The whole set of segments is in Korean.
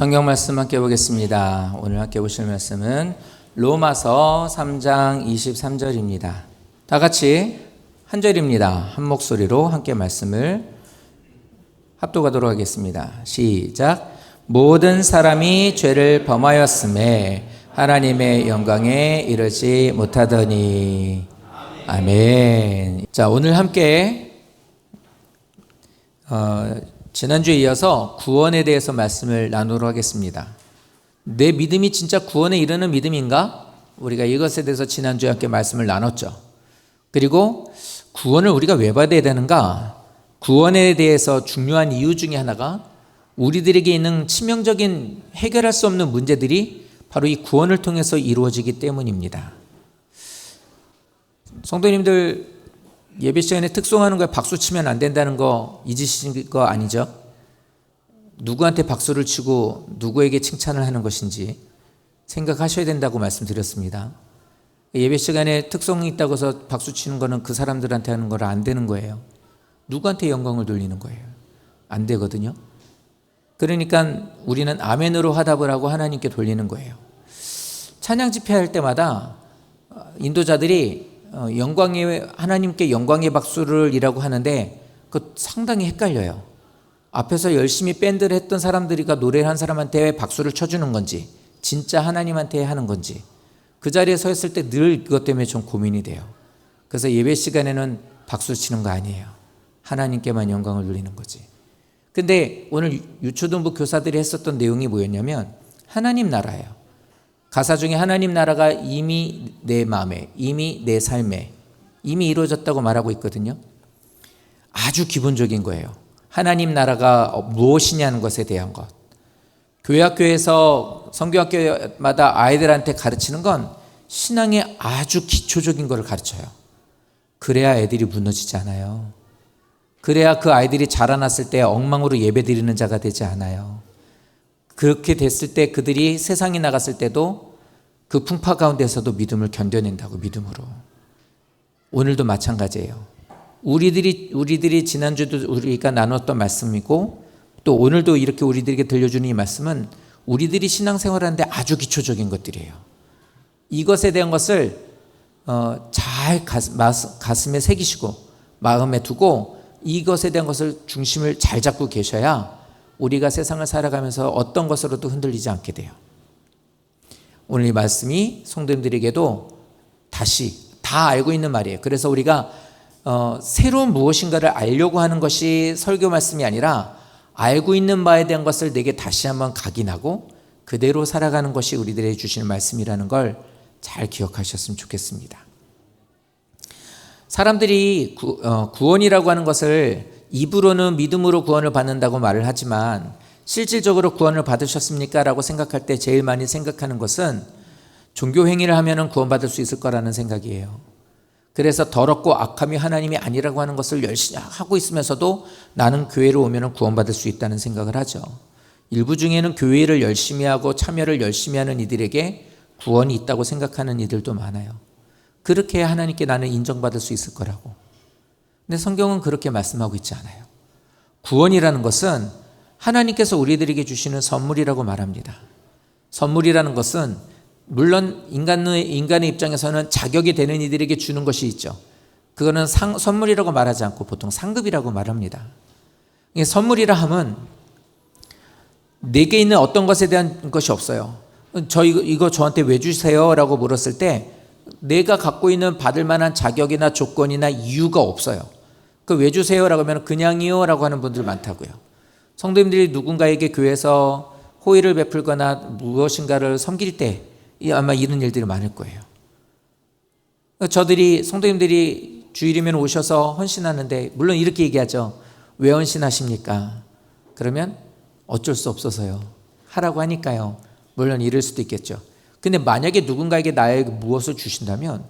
성경 말씀 함께 보겠습니다. 오늘 함께 보실 말씀은 로마서 3장 23절입니다. 다 같이 한 절입니다. 한 목소리로 함께 말씀을 합독하도록 하겠습니다. 시작. 모든 사람이 죄를 범하였음에 하나님의 영광에 이르지 못하더니. 아멘. 자, 오늘 함께 지난주에 이어서 구원에 대해서 말씀을 나누도록 하겠습니다. 내 믿음이 진짜 구원에 이르는 믿음인가? 우리가 이것에 대해서 지난주에 함께 말씀을 나눴죠. 그리고 구원을 우리가 왜 받아야 되는가? 구원에 대해서 중요한 이유 중에 하나가 우리들에게 있는 치명적인 해결할 수 없는 문제들이 바로 이 구원을 통해서 이루어지기 때문입니다. 성도님들, 예배 시간에 특송하는 거에 박수 치면 안 된다는 거 잊으신 거 아니죠? 누구한테 박수를 치고 누구에게 칭찬을 하는 것인지 생각하셔야 된다고 말씀드렸습니다. 예배 시간에 특송이 있다고 해서 박수 치는 거는 그 사람들한테 하는 거라 안 되는 거예요. 누구한테 영광을 돌리는 거예요? 안 되거든요. 그러니까 우리는 아멘으로 화답을 하고 하나님께 돌리는 거예요. 찬양 집회할 때마다 인도자들이 하나님께 영광의 박수를 이라고 하는데 그 상당히 헷갈려요. 앞에서 열심히 밴드를 했던 사람들이가 노래를 한 사람한테 박수를 쳐주는 건지 진짜 하나님한테 하는 건지 그 자리에 서 있을 때 늘 그것 때문에 좀 고민이 돼요. 그래서 예배 시간에는 박수 치는 거 아니에요. 하나님께만 영광을 돌리는 거지. 근데 오늘 유초등부 교사들이 했었던 내용이 뭐였냐면 하나님 나라예요. 가사 중에 하나님 나라가 이미 내 마음에, 이미 내 삶에 이미 이루어졌다고 말하고 있거든요. 아주 기본적인 거예요. 하나님 나라가 무엇이냐는 것에 대한 것. 교회학교에서 성경학교마다 아이들한테 가르치는 건 신앙의 아주 기초적인 것을 가르쳐요. 그래야 애들이 무너지지 않아요. 그래야 그 아이들이 자라났을 때 엉망으로 예배드리는 자가 되지 않아요. 그렇게 됐을 때 그들이 세상에 나갔을 때도 그 풍파 가운데서도 믿음을 견뎌낸다고, 믿음으로. 오늘도 마찬가지예요. 우리들이 지난주도 우리가 나눴던 말씀이고 또 오늘도 이렇게 우리들에게 들려주는 이 말씀은 우리들이 신앙생활하는데 아주 기초적인 것들이에요. 이것에 대한 것을 잘 가슴에 새기시고 마음에 두고 이것에 대한 것을 중심을 잘 잡고 계셔야 우리가 세상을 살아가면서 어떤 것으로도 흔들리지 않게 돼요. 오늘 이 말씀이 성도님들에게도 다시 다 알고 있는 말이에요. 그래서 우리가 새로운 무엇인가를 알려고 하는 것이 설교 말씀이 아니라 알고 있는 바에 대한 것을 내게 다시 한번 각인하고 그대로 살아가는 것이 우리들에게 주시는 말씀이라는 걸 잘 기억하셨으면 좋겠습니다. 사람들이 구원이라고 하는 것을 입으로는 믿음으로 구원을 받는다고 말을 하지만 실질적으로 구원을 받으셨습니까? 라고 생각할 때 제일 많이 생각하는 것은 종교 행위를 하면 구원받을 수 있을 거라는 생각이에요. 그래서 더럽고 악함이 하나님이 아니라고 하는 것을 열심히 하고 있으면서도 나는 교회로 오면 구원받을 수 있다는 생각을 하죠. 일부 중에는 교회를 열심히 하고 참여를 열심히 하는 이들에게 구원이 있다고 생각하는 이들도 많아요. 그렇게 해야 하나님께 나는 인정받을 수 있을 거라고. 근데 성경은 그렇게 말씀하고 있지 않아요. 구원이라는 것은 하나님께서 우리들에게 주시는 선물이라고 말합니다. 선물이라는 것은 물론 인간의 입장에서는 자격이 되는 이들에게 주는 것이 있죠. 그거는 선물이라고 말하지 않고 보통 상급이라고 말합니다. 선물이라 함은 내게 있는 어떤 것에 대한 것이 없어요. 이거 저한테 왜 주세요? 라고 물었을 때 내가 갖고 있는 받을 만한 자격이나 조건이나 이유가 없어요. 그 왜 주세요? 라고 하면 그냥이요? 라고 하는 분들 많다고요. 성도님들이 누군가에게 교회에서 호의를 베풀거나 무엇인가를 섬길 때 아마 이런 일들이 많을 거예요. 성도님들이 주일이면 오셔서 헌신하는데 물론 이렇게 얘기하죠. 왜 헌신하십니까? 그러면 어쩔 수 없어서요. 하라고 하니까요. 물론 이럴 수도 있겠죠. 근데 만약에 누군가에게 나에게 무엇을 주신다면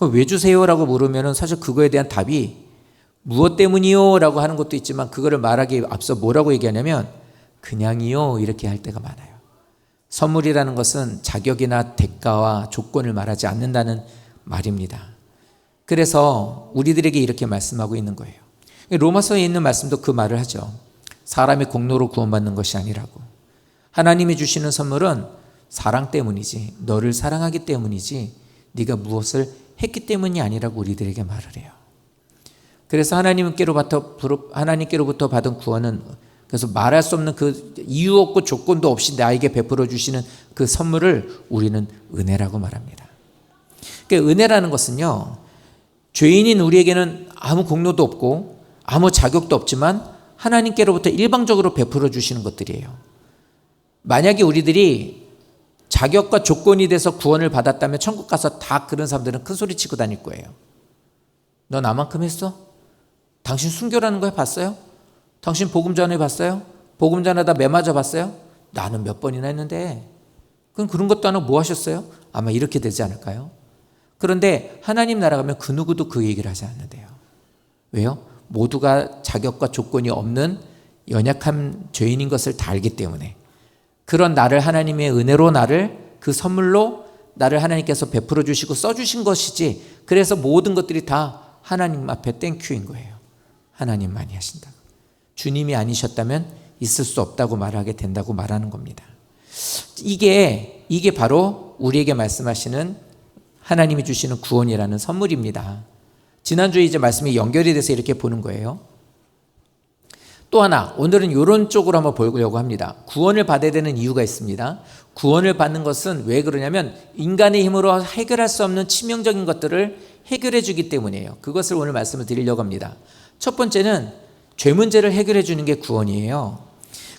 왜 주세요? 라고 물으면 사실 그거에 대한 답이 무엇 때문이요? 라고 하는 것도 있지만 그거를 말하기 앞서 뭐라고 얘기하냐면 그냥이요 이렇게 할 때가 많아요. 선물이라는 것은 자격이나 대가와 조건을 말하지 않는다는 말입니다. 그래서 우리들에게 이렇게 말씀하고 있는 거예요. 로마서에 있는 말씀도 그 말을 하죠. 사람의 공로로 구원받는 것이 아니라고. 하나님이 주시는 선물은 사랑 때문이지, 너를 사랑하기 때문이지 네가 무엇을 했기 때문이 아니라고 우리들에게 말을 해요. 그래서 하나님께로부터 받은 구원은, 그래서 말할 수 없는 그 이유 없고 조건도 없이 나에게 베풀어 주시는 그 선물을 우리는 은혜라고 말합니다. 그러니까 은혜라는 것은요, 죄인인 우리에게는 아무 공로도 없고 아무 자격도 없지만 하나님께로부터 일방적으로 베풀어 주시는 것들이에요. 만약에 우리들이 자격과 조건이 돼서 구원을 받았다면 천국 가서 다 그런 사람들은 큰 소리 치고 다닐 거예요. 너 나만큼 했어? 당신 순교라는 거 해봤어요? 당신 복음 전해봤어요? 복음 전하다 매 맞아봤어요? 나는 몇 번이나 했는데. 그럼 그런 것도 안 하고 뭐 하셨어요? 아마 이렇게 되지 않을까요? 그런데 하나님 나라 가면 그 누구도 그 얘기를 하지 않는데요. 왜요? 모두가 자격과 조건이 없는 연약한 죄인인 것을 다 알기 때문에, 그런 나를 하나님의 은혜로, 나를 그 선물로 나를 하나님께서 베풀어 주시고 써주신 것이지, 그래서 모든 것들이 다 하나님 앞에 땡큐인 거예요. 하나님만이 하신다고. 주님이 아니셨다면 있을 수 없다고 말하게 된다고 말하는 겁니다. 이게 바로 우리에게 말씀하시는 하나님이 주시는 구원이라는 선물입니다. 지난주에 이제 말씀이 연결이 돼서 이렇게 보는 거예요. 또 하나, 오늘은 이런 쪽으로 한번 보려고 합니다. 구원을 받아야 되는 이유가 있습니다. 구원을 받는 것은 왜 그러냐면 인간의 힘으로 해결할 수 없는 치명적인 것들을 해결해 주기 때문이에요. 그것을 오늘 말씀을 드리려고 합니다. 첫 번째는 죄 문제를 해결해 주는 게 구원이에요.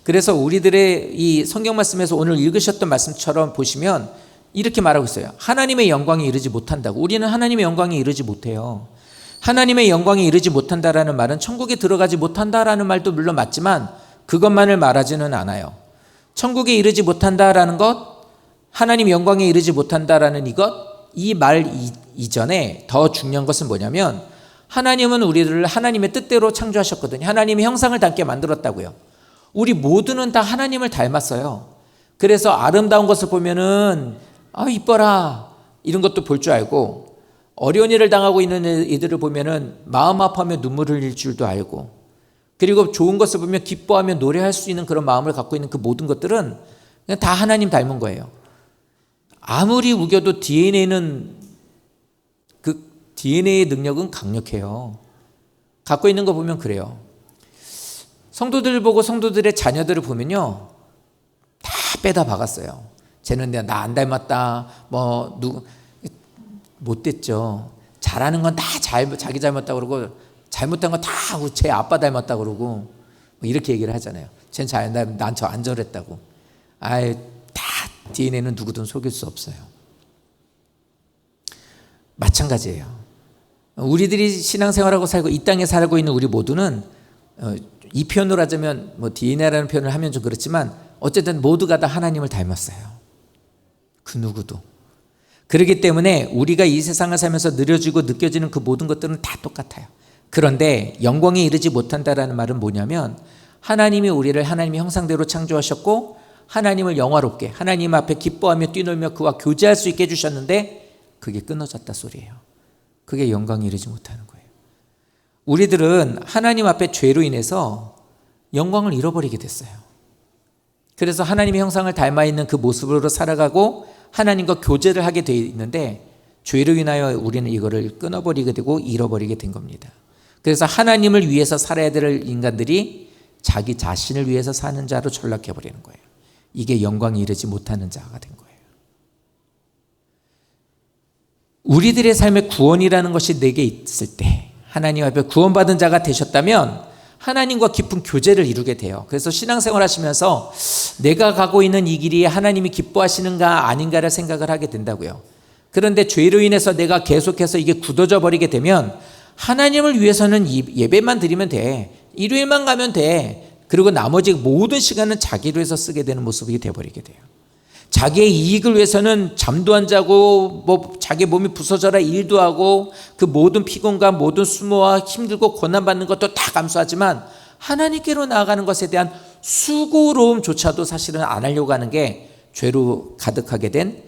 그래서 우리들의 이 성경 말씀에서 오늘 읽으셨던 말씀처럼 보시면 이렇게 말하고 있어요. 하나님의 영광에 이르지 못한다고. 우리는 하나님의 영광에 이르지 못해요. 하나님의 영광에 이르지 못한다라는 말은 천국에 들어가지 못한다라는 말도 물론 맞지만 그것만을 말하지는 않아요. 천국에 이르지 못한다라는 것, 하나님 영광에 이르지 못한다라는 이 말 이전에 더 중요한 것은 뭐냐면, 하나님은 우리를 하나님의 뜻대로 창조하셨거든요. 하나님의 형상을 닮게 만들었다고요. 우리 모두는 다 하나님을 닮았어요. 그래서 아름다운 것을 보면은 이뻐라 이런 것도 볼 줄 알고, 어려운 일을 당하고 있는 이들을 보면은 마음 아파하며 눈물을 흘릴 줄도 알고, 그리고 좋은 것을 보면 기뻐하며 노래할 수 있는 그런 마음을 갖고 있는 그 모든 것들은 그냥 다 하나님 닮은 거예요. 아무리 우겨도 DNA는 그 DNA의 능력은 강력해요. 갖고 있는 거 보면 그래요. 성도들을 보고 성도들의 자녀들을 보면요, 다 빼다 박았어요. 쟤는 나 안 닮았다, 못됐죠. 잘하는 건 다 자기 닮았다고 그러고, 잘못한 건 다 제 아빠 닮았다고 그러고, 이렇게 얘기를 하잖아요. 쟤는 난 저 안 저랬다고. 다 DNA는 누구든 속일 수 없어요. 마찬가지예요. 우리들이 신앙생활하고 살고 이 땅에 살고 있는 우리 모두는, 이 표현으로 하자면 DNA라는 표현을 하면 좀 그렇지만 어쨌든 모두가 다 하나님을 닮았어요. 그 누구도. 그렇기 때문에 우리가 이 세상을 살면서 느려지고 느껴지는 그 모든 것들은 다 똑같아요. 그런데 영광에 이르지 못한다라는 말은 뭐냐면, 하나님이 우리를 하나님의 형상대로 창조하셨고 하나님을 영화롭게 하나님 앞에 기뻐하며 뛰놀며 그와 교제할 수 있게 해주셨는데 그게 끊어졌다 소리예요. 그게 영광에 이르지 못하는 거예요. 우리들은 하나님 앞에 죄로 인해서 영광을 잃어버리게 됐어요. 그래서 하나님의 형상을 닮아 있는 그 모습으로 살아가고 하나님과 교제를 하게 되어 있는데, 죄로 인하여 우리는 이거를 끊어버리게 되고 잃어버리게 된 겁니다. 그래서 하나님을 위해서 살아야 될 인간들이 자기 자신을 위해서 사는 자로 전락해버리는 거예요. 이게 영광에 이르지 못하는 자가 된 거예요. 우리들의 삶의 구원이라는 것이 내게 있을 때, 하나님 앞에 구원받은 자가 되셨다면 하나님과 깊은 교제를 이루게 돼요. 그래서 신앙생활 하시면서 내가 가고 있는 이 길이 하나님이 기뻐하시는가 아닌가를 생각을 하게 된다고요. 그런데 죄로 인해서 내가 계속해서 이게 굳어져 버리게 되면 하나님을 위해서는 예배만 드리면 돼, 일요일만 가면 돼, 그리고 나머지 모든 시간은 자기를 위해서 쓰게 되는 모습이 되어버리게 돼요. 자기의 이익을 위해서는 잠도 안 자고 자기 몸이 부서져라 일도 하고 그 모든 피곤과 모든 수모와 힘들고 고난받는 것도 다 감수하지만 하나님께로 나아가는 것에 대한 수고로움조차도 사실은 안 하려고 하는 게 죄로 가득하게 된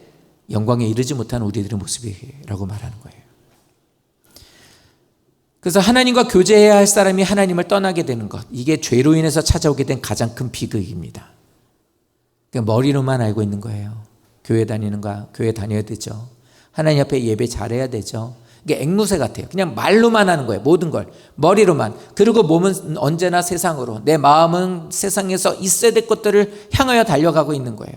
영광에 이르지 못한 우리들의 모습이라고 말하는 거예요. 그래서 하나님과 교제해야 할 사람이 하나님을 떠나게 되는 것, 이게 죄로 인해서 찾아오게 된 가장 큰 비극입니다. 그러니까 머리로만 알고 있는 거예요. 교회 다니는 거야. 교회 다녀야 되죠. 하나님 앞에 예배 잘해야 되죠. 이게 앵무새 같아요. 그냥 말로만 하는 거예요. 모든 걸 머리로만. 그리고 몸은 언제나 세상으로, 내 마음은 세상에서 있어야 될 것들을 향하여 달려가고 있는 거예요.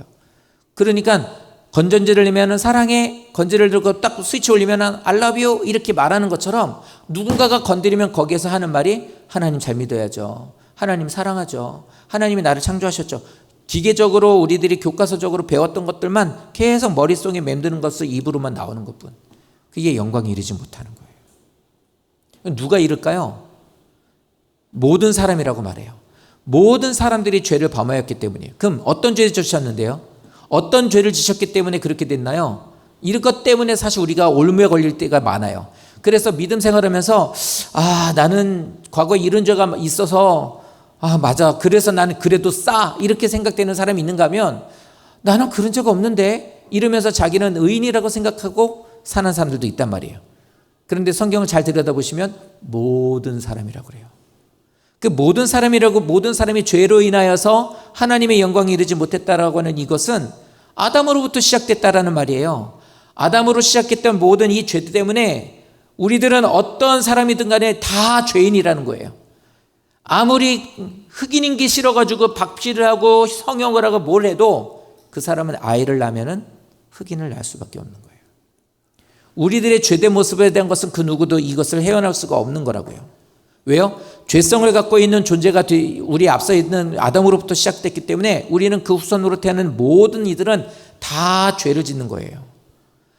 그러니까 건전지를 넣으면 사랑해, 건전지를 들고 딱 스위치 올리면 I love you 이렇게 말하는 것처럼 누군가가 건드리면 거기에서 하는 말이 하나님 잘 믿어야죠. 하나님 사랑하죠. 하나님이 나를 창조하셨죠. 기계적으로 우리들이 교과서적으로 배웠던 것들만 계속 머릿속에 맴드는 것을 입으로만 나오는 것뿐. 그게 영광에 이르지 못하는 거예요. 누가 이럴까요? 모든 사람이라고 말해요. 모든 사람들이 죄를 범하였기 때문이에요. 그럼 어떤 죄를 지셨는데요? 어떤 죄를 지셨기 때문에 그렇게 됐나요? 이것 때문에 사실 우리가 올무에 걸릴 때가 많아요. 그래서 믿음 생활하면서 나는 과거에 이런 죄가 있어서 맞아, 그래서 나는 그래도 이렇게 생각되는 사람이 있는가 하면 나는 그런 죄가 없는데 이러면서 자기는 의인이라고 생각하고 사는 사람들도 있단 말이에요. 그런데 성경을 잘 들여다보시면 모든 사람이라고 그래요. 그 모든 사람이라고, 모든 사람이 죄로 인하여서 하나님의 영광에 이르지 못했다라고 하는 이것은 아담으로부터 시작됐다라는 말이에요. 아담으로 시작했던 모든 이 죄 때문에 우리들은 어떤 사람이든 간에 다 죄인이라는 거예요. 아무리 흑인인 게 싫어가지고 박피를 하고 성형을 하고 뭘 해도 그 사람은 아이를 낳으면 흑인을 낳을 수밖에 없는 거예요. 우리들의 죄된 모습에 대한 것은 그 누구도 이것을 헤어날 수가 없는 거라고요. 왜요? 죄성을 갖고 있는 존재가 우리 앞서 있는 아담으로부터 시작됐기 때문에 우리는 그 후손으로 태어난 모든 이들은 다 죄를 짓는 거예요.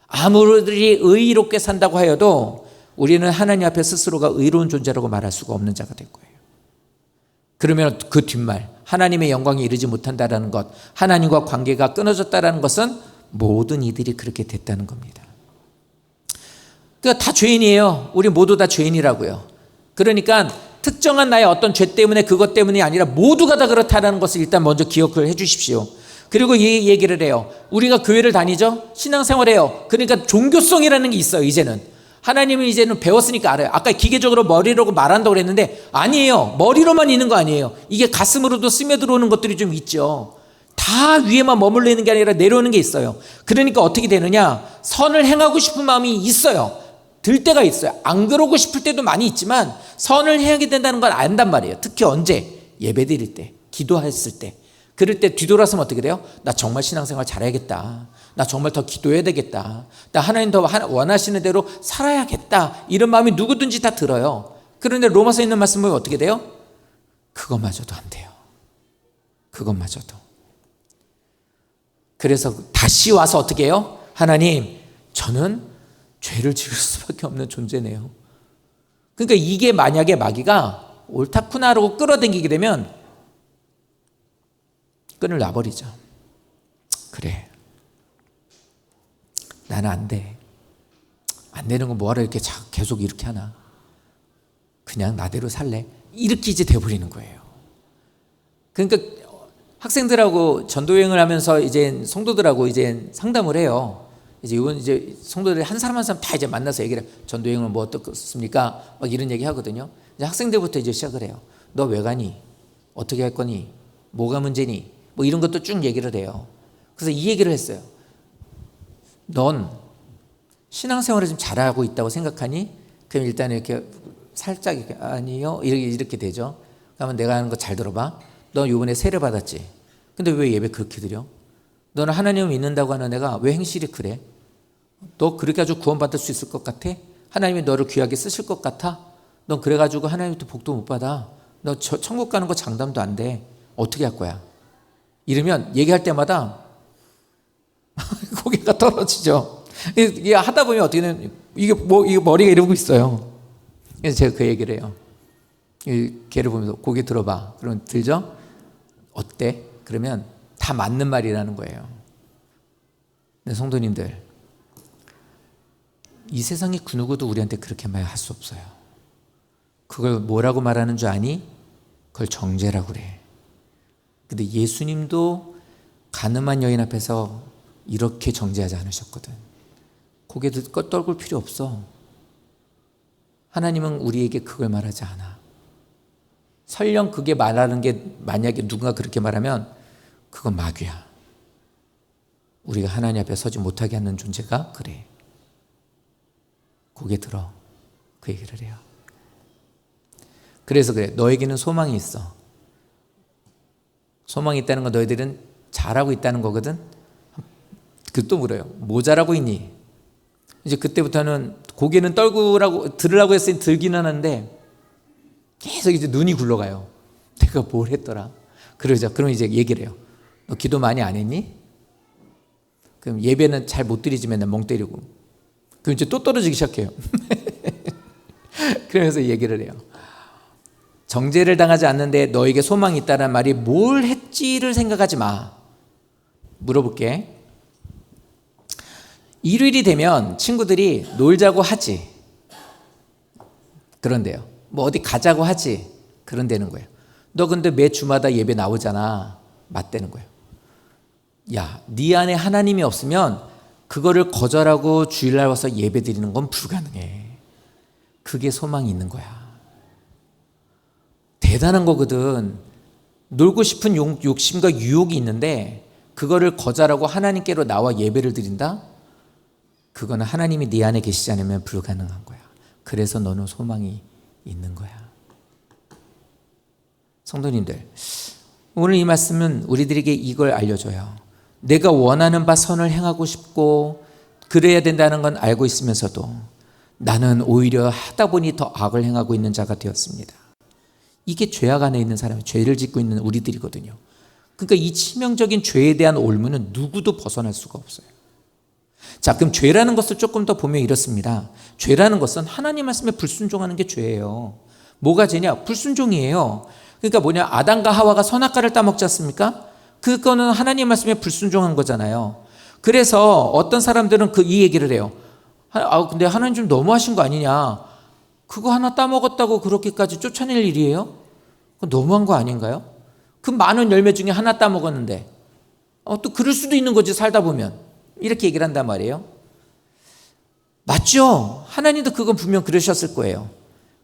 아무리 의롭게 산다고 하여도 우리는 하나님 앞에 스스로가 의로운 존재라고 말할 수가 없는 자가 될 거예요. 그러면 그 뒷말, 하나님의 영광에 이르지 못한다라는 것, 하나님과 관계가 끊어졌다라는 것은 모든 이들이 그렇게 됐다는 겁니다. 그러니까 다 죄인이에요. 우리 모두 다 죄인이라고요. 그러니까 특정한 나의 어떤 죄 때문에, 그것 때문이 아니라 모두가 다 그렇다는 것을 일단 먼저 기억을 해 주십시오. 그리고 이 얘기를 해요. 우리가 교회를 다니죠? 신앙생활해요. 그러니까 종교성이라는 게 있어요. 이제는 하나님은 이제는 배웠으니까 알아요. 아까 기계적으로 머리로 말한다고 그랬는데 아니에요. 머리로만 있는 거 아니에요. 이게 가슴으로도 스며들어오는 것들이 좀 있죠. 다 위에만 머물러 있는 게 아니라 내려오는 게 있어요. 그러니까 어떻게 되느냐, 선을 행하고 싶은 마음이 있어요. 들 때가 있어요. 안 그러고 싶을 때도 많이 있지만 선을 해야게 된다는 걸 안단 말이에요. 특히 언제? 예배 드릴 때, 기도했을 때. 그럴 때 뒤돌아서면 어떻게 돼요? 나 정말 신앙생활 잘해야겠다. 나 정말 더 기도해야 되겠다. 나 하나님 더 원하시는 대로 살아야겠다. 이런 마음이 누구든지 다 들어요. 그런데 로마서에 있는 말씀 보면 어떻게 돼요? 그것마저도 안 돼요. 그것마저도. 그래서 다시 와서 어떻게 해요? 하나님, 저는 죄를 지을 수밖에 없는 존재네요. 그러니까 이게 만약에 마귀가 옳다쿠나라고 끌어당기게 되면 끈을 놔버리죠. 그래, 나는 안 돼. 안 되는 건 뭐하러 이렇게 계속 이렇게 하나. 그냥 나대로 살래. 이렇게 이제 돼버리는 거예요. 그러니까 학생들하고 전도여행을 하면서 이제 성도들하고 이제 상담을 해요. 이건 이제 성도들이 한 사람 한 사람 다 이제 만나서 얘기를 해요. 전도여행은 뭐 어떻습니까? 막 이런 얘기 하거든요. 이제 학생들부터 이제 시작을 해요. 너 왜 가니? 어떻게 할 거니? 뭐가 문제니? 뭐 이런 것도 쭉 얘기를 해요. 그래서 이 얘기를 했어요. 넌 신앙생활을 좀 잘하고 있다고 생각하니? 그럼 일단 이렇게 살짝 이렇게 아니요 이렇게 되죠. 그러면 내가 하는 거 잘 들어봐. 너 이번에 세례 받았지? 근데 왜 예배 그렇게 드려? 너는 하나님을 믿는다고 하는 애가 왜 행실이 그래? 너 그렇게 가지고 구원받을 수 있을 것 같아? 하나님이 너를 귀하게 쓰실 것 같아? 넌 그래가지고 하나님부터 복도 못 받아. 너 천국 가는 거 장담도 안 돼. 어떻게 할 거야? 이러면 얘기할 때마다 고개가 떨어지죠. 이게 하다 보면 어떻게 되면 이게 머리가 이러고 있어요. 그래서 제가 그 얘기를 해요. 걔를 보면서 고개 들어봐. 그러면 들죠? 어때? 그러면 다 맞는 말이라는 거예요. 네, 성도님들, 이 세상의 그 누구도 우리한테 그렇게 말 할 수 없어요. 그걸 뭐라고 말하는 줄 아니? 그걸 정죄라고 그래. 근데 예수님도 가늠한 여인 앞에서 이렇게 정죄하지 않으셨거든. 고개 떨굴 필요 없어. 하나님은 우리에게 그걸 말하지 않아. 설령 그게 말하는 게 만약에 누군가 그렇게 말하면 그건 마귀야. 우리가 하나님 앞에 서지 못하게 하는 존재가 그래. 고개 들어. 그 얘기를 해요. 그래서 그래. 너에게는 소망이 있어. 소망이 있다는 건 너희들은 잘하고 있다는 거거든. 그 또 물어요. 뭐 잘하고 있니? 이제 그때부터는 고개는 들으라고 했으니 들기는 하는데 계속 이제 눈이 굴러가요. 내가 뭘 했더라. 그러죠. 그럼 이제 얘기를 해요. 너 기도 많이 안 했니? 그럼 예배는 잘 못 드리지 맨날 멍 때리고. 그럼 이제 또 떨어지기 시작해요. 그러면서 얘기를 해요. 정죄를 당하지 않는데 너에게 소망이 있다는 말이 뭘 했지를 생각하지 마. 물어볼게. 일요일이 되면 친구들이 놀자고 하지. 그런데요. 뭐 어디 가자고 하지. 그런다는 거예요. 너 근데 매 주마다 예배 나오잖아. 맞대는 거예요. 야, 네 안에 하나님이 없으면 그거를 거절하고 주일날 와서 예배 드리는 건 불가능해. 그게 소망이 있는 거야. 대단한 거거든. 놀고 싶은 욕심과 유혹이 있는데 그거를 거절하고 하나님께로 나와 예배를 드린다? 그거는 하나님이 네 안에 계시지 않으면 불가능한 거야. 그래서 너는 소망이 있는 거야. 성도님들, 오늘 이 말씀은 우리들에게 이걸 알려줘요. 내가 원하는 바 선을 행하고 싶고 그래야 된다는 건 알고 있으면서도 나는 오히려 하다 보니 더 악을 행하고 있는 자가 되었습니다. 이게 죄악 안에 있는 사람이 죄를 짓고 있는 우리들이거든요. 그러니까 이 치명적인 죄에 대한 올무는 누구도 벗어날 수가 없어요. 자, 그럼 죄라는 것을 조금 더 보면 이렇습니다. 죄라는 것은 하나님 말씀에 불순종하는 게 죄예요. 뭐가 죄냐? 불순종이에요. 그러니까 뭐냐? 아담과 하와가 선악과를 따먹지 않습니까? 그거는 하나님 말씀에 불순종한 거잖아요. 그래서 어떤 사람들은 이 얘기를 해요. 근데 하나님 좀 너무하신 거 아니냐? 그거 하나 따먹었다고 그렇게까지 쫓아낼 일이에요? 그건 너무한 거 아닌가요? 그 많은 열매 중에 하나 따먹었는데 또 그럴 수도 있는 거지, 살다 보면. 이렇게 얘기를 한단 말이에요. 맞죠? 하나님도 그건 분명 그러셨을 거예요.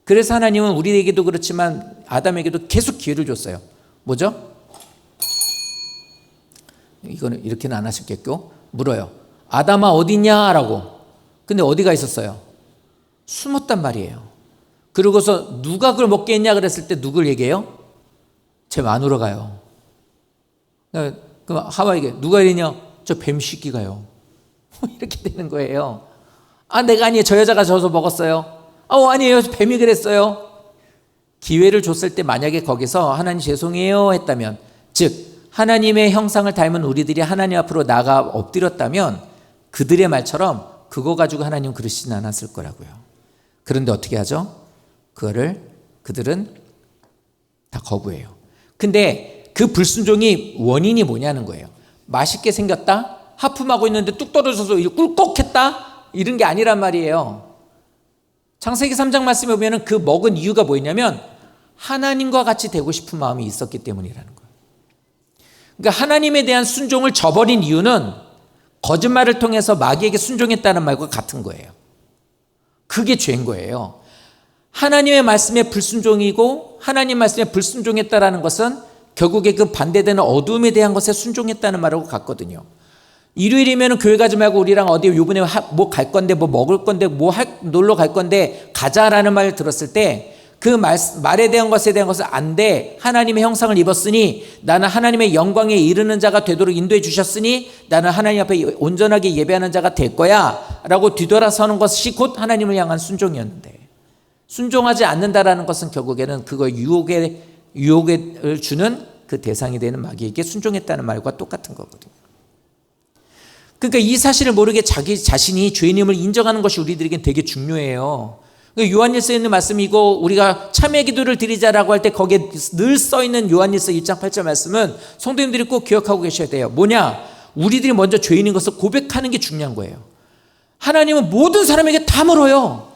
그래서 하나님은 우리에게도 그렇지만 아담에게도 계속 기회를 줬어요. 뭐죠? 이거는 이렇게는 안 하셨겠고, 물어요. 아담아 어디냐? 라고. 근데 어디가 있었어요? 숨었단 말이에요. 그러고서 누가 그걸 먹게 했냐 그랬을 때 누굴 얘기해요? 제 마누라 가요. 그럼 하와에게 누가 이랬냐? 저 뱀 새끼가요. 이렇게 되는 거예요. 내가 아니에요. 저 여자가 져서 먹었어요. 아니에요. 뱀이 그랬어요. 기회를 줬을 때 만약에 거기서 하나님 죄송해요 했다면, 즉 하나님의 형상을 닮은 우리들이 하나님 앞으로 나가 엎드렸다면 그들의 말처럼 그거 가지고 하나님 그러시진 않았을 거라고요. 그런데 어떻게 하죠? 그들은 다 거부해요. 근데 그 불순종이 원인이 뭐냐는 거예요. 맛있게 생겼다? 하품하고 있는데 뚝 떨어져서 꿀꺽했다? 이런 게 아니란 말이에요. 창세기 3장 말씀에 보면 그 먹은 이유가 뭐였냐면 하나님과 같이 되고 싶은 마음이 있었기 때문이라는 거예요. 그러니까 하나님에 대한 순종을 저버린 이유는 거짓말을 통해서 마귀에게 순종했다는 말과 같은 거예요. 그게 죄인 거예요. 하나님의 말씀에 불순종이고 하나님 말씀에 불순종했다라는 것은 결국에 그 반대되는 어둠에 대한 것에 순종했다는 말하고 같거든요. 일요일이면 교회 가지 말고 우리랑 어디 요번에 뭐 갈 건데 뭐 먹을 건데 놀러 갈 건데 가자라는 말을 들었을 때 그 말에 대한 것에 대한 것은 안 돼. 하나님의 형상을 입었으니 나는 하나님의 영광에 이르는 자가 되도록 인도해 주셨으니 나는 하나님 앞에 온전하게 예배하는 자가 될 거야 라고 뒤돌아서는 것이 곧 하나님을 향한 순종이었는데, 순종하지 않는다라는 것은 결국에는 그거 유혹을 주는 그 대상이 되는 마귀에게 순종했다는 말과 똑같은 거거든요. 그러니까 이 사실을 모르게 자기 자신이 죄인임을 인정하는 것이 우리들에겐 되게 중요해요. 요한일서에 있는 말씀이고 우리가 참회 기도를 드리자라고 할 때 거기에 늘 써있는 요한일서 1장 8절 말씀은 성도님들이 꼭 기억하고 계셔야 돼요. 뭐냐? 우리들이 먼저 죄인인 것을 고백하는 게 중요한 거예요. 하나님은 모든 사람에게 다 물어요.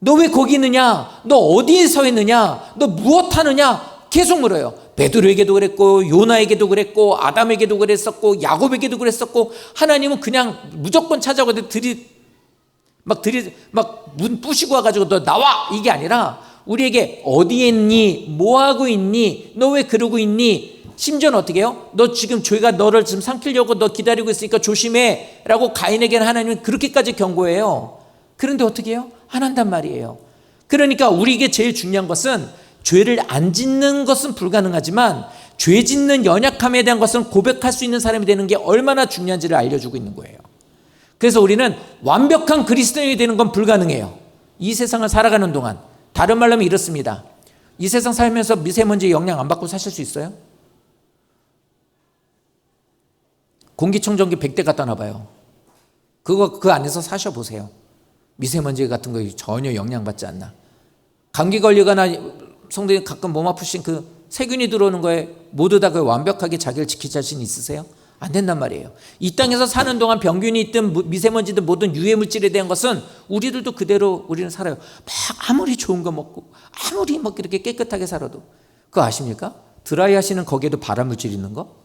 너 왜 거기 있느냐? 너 어디에 서 있느냐? 너 무엇 하느냐? 계속 물어요. 베드로에게도 그랬고 요나에게도 그랬고 아담에게도 그랬었고 야곱에게도 그랬었고, 하나님은 그냥 무조건 찾아오고 문 부시고 와가지고 너 나와 이게 아니라 우리에게 어디에 있니? 뭐 하고 있니? 너 왜 그러고 있니? 심지어는 어떻게 해요? 너 지금 죄가 너를 지금 삼키려고 너 기다리고 있으니까 조심해 라고 가인에게는 하나님은 그렇게까지 경고해요. 그런데 어떻게 해요? 안 한단 말이에요. 그러니까 우리에게 제일 중요한 것은 죄를 안 짓는 것은 불가능하지만 죄 짓는 연약함에 대한 것은 고백할 수 있는 사람이 되는 게 얼마나 중요한지를 알려주고 있는 거예요. 그래서 우리는 완벽한 그리스도인이 되는 건 불가능해요. 이 세상을 살아가는 동안. 다른 말로 하면 이렇습니다. 이 세상 살면서 미세먼지 영향 안 받고 사실 수 있어요? 공기청정기 100대 갖다 놔봐요. 그 안에서 사셔보세요. 미세먼지 같은 거 전혀 영향받지 않나. 감기 걸리거나 성도님 가끔 몸 아프신 그 세균이 들어오는 거에 모두 다 그 완벽하게 자기를 지킬 자신 있으세요? 안 된단 말이에요. 이 땅에서 사는 동안 병균이 있든 미세먼지든 모든 유해물질에 대한 것은 우리들도 그대로 우리는 살아요. 막 아무리 좋은 거 먹고 아무리 막 이렇게 깨끗하게 살아도 그거 아십니까? 드라이 하시는 거기에도 발암물질 있는 거?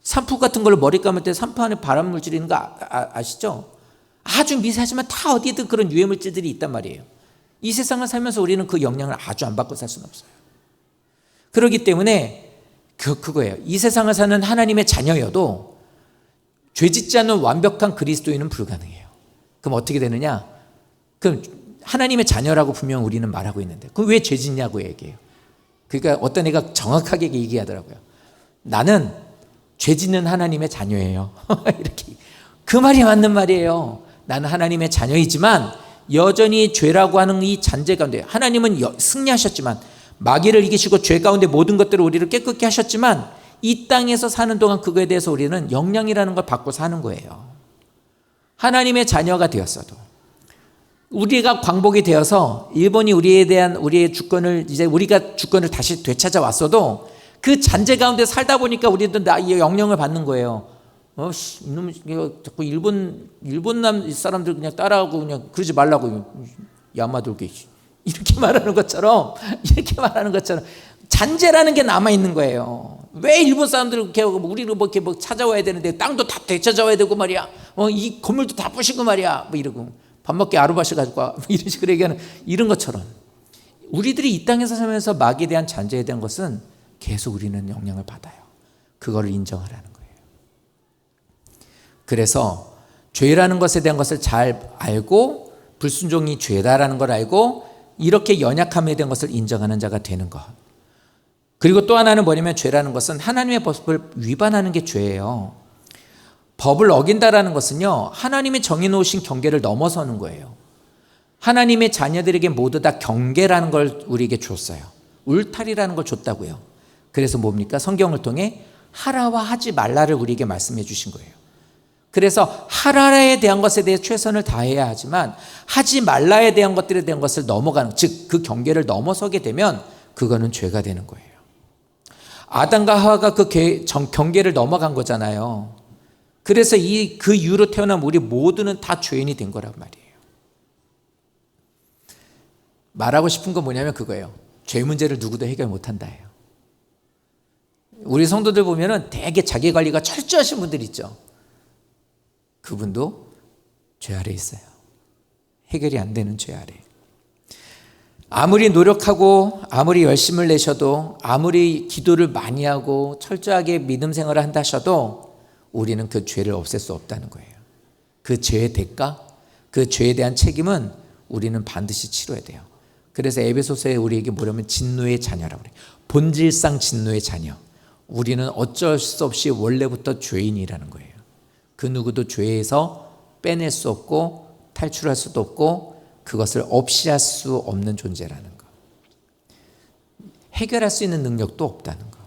샴푸 같은 걸로 머리 감을 때 샴푸 안에 발암물질 있는 거 아시죠? 아주 미세하지만 다 어디든 그런 유해물질들이 있단 말이에요. 이 세상을 살면서 우리는 그 영향을 아주 안 받고 살 수는 없어요. 그렇기 때문에 그거예요. 이 세상을 사는 하나님의 자녀여도 죄짓지 않는 완벽한 그리스도인은 불가능해요. 그럼 어떻게 되느냐? 그럼 하나님의 자녀라고 분명 우리는 말하고 있는데 그럼 왜 죄짓냐고 얘기해요. 그러니까 어떤 애가 정확하게 얘기하더라고요. 나는 죄짓는 하나님의 자녀예요. 이렇게. 그 말이 맞는 말이에요. 나는 하나님의 자녀이지만 여전히 죄라고 하는 이 잔재 가운데 하나님은 승리하셨지만 마귀를 이기시고 죄 가운데 모든 것들을 우리를 깨끗게 하셨지만 이 땅에서 사는 동안 그거에 대해서 우리는 영향이라는 걸 받고 사는 거예요. 하나님의 자녀가 되었어도 우리가 광복이 되어서 일본이 우리에 대한 우리의 주권을 이제 우리가 주권을 다시 되찾아 왔어도 그 잔재 가운데 살다 보니까 우리도 이 영향을 받는 거예요. 이놈 자꾸 일본 사람들 그냥 따라하고 그냥 그러지 말라고 야마돌게 이렇게 말하는 것처럼 잔재라는 게 남아 있는 거예요. 왜 일본 사람들 이렇게 우리를 뭐 이렇게 뭐 찾아와야 되는데 땅도 다 되찾아와야 되고 말이야. 이 건물도 다 부시고 말이야. 뭐 이러고 밥 먹기 아루바시 가지고 와. 뭐 이런 식으로 얘기하는 이런 것처럼 우리들이 이 땅에서 살면서 마귀에 대한 잔재에 대한 것은 계속 우리는 영향을 받아요. 그거를 인정하라는 거예요. 그래서 죄라는 것에 대한 것을 잘 알고 불순종이 죄다라는 걸 알고 이렇게 연약함에 대한 것을 인정하는 자가 되는 것. 그리고 또 하나는 뭐냐면 죄라는 것은 하나님의 법을 위반하는 게 죄예요. 법을 어긴다라는 것은요, 하나님이 정해놓으신 경계를 넘어서는 거예요. 하나님의 자녀들에게 모두 다 경계라는 걸 우리에게 줬어요. 울타리라는 걸 줬다고요. 그래서 뭡니까? 성경을 통해 하라와 하지 말라를 우리에게 말씀해 주신 거예요. 그래서 하라에 대한 것에 대해 최선을 다해야 하지만 하지 말라에 대한 것들에 대한 것을 넘어가는, 즉 그 경계를 넘어서게 되면 그거는 죄가 되는 거예요. 아담과 하와가 그 경계를 넘어간 거잖아요. 그래서 그 이후로 태어난 우리 모두는 다 죄인이 된 거란 말이에요. 말하고 싶은 건 뭐냐면 그거예요. 죄 문제를 누구도 해결 못한다예요. 우리 성도들 보면은 되게 자기 관리가 철저하신 분들 있죠. 그분도 죄 아래 있어요. 해결이 안 되는 죄 아래. 아무리 노력하고 아무리 열심을 내셔도 아무리 기도를 많이 하고 철저하게 믿음 생활을 한다 하셔도 우리는 그 죄를 없앨 수 없다는 거예요. 그 죄의 대가, 그 죄에 대한 책임은 우리는 반드시 치러야 돼요. 그래서 에베소서에 우리에게 뭐냐면 진노의 자녀라고 그래요. 본질상 진노의 자녀. 우리는 어쩔 수 없이 원래부터 죄인이라는 거예요. 그 누구도 죄에서 빼낼 수 없고 탈출할 수도 없고 그것을 없이 할 수 없는 존재라는 거. 해결할 수 있는 능력도 없다는 거.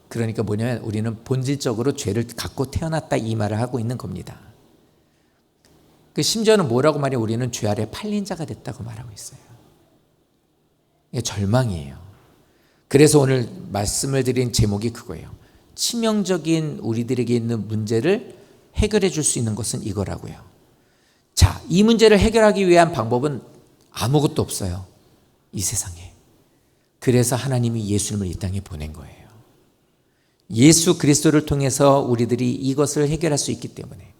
그러니까 뭐냐면 우리는 본질적으로 죄를 갖고 태어났다 이 말을 하고 있는 겁니다. 그 심지어는 뭐라고 말해? 우리는 죄 아래 팔린 자가 됐다고 말하고 있어요. 이게 절망이에요. 그래서 오늘 말씀을 드린 제목이 그거예요. 치명적인 우리들에게 있는 문제를 해결해 줄 수 있는 것은 이거라고요. 자, 이 문제를 해결하기 위한 방법은 아무것도 없어요. 이 세상에. 그래서 하나님이 예수님을 이 땅에 보낸 거예요. 예수 그리스도를 통해서 우리들이 이것을 해결할 수 있기 때문에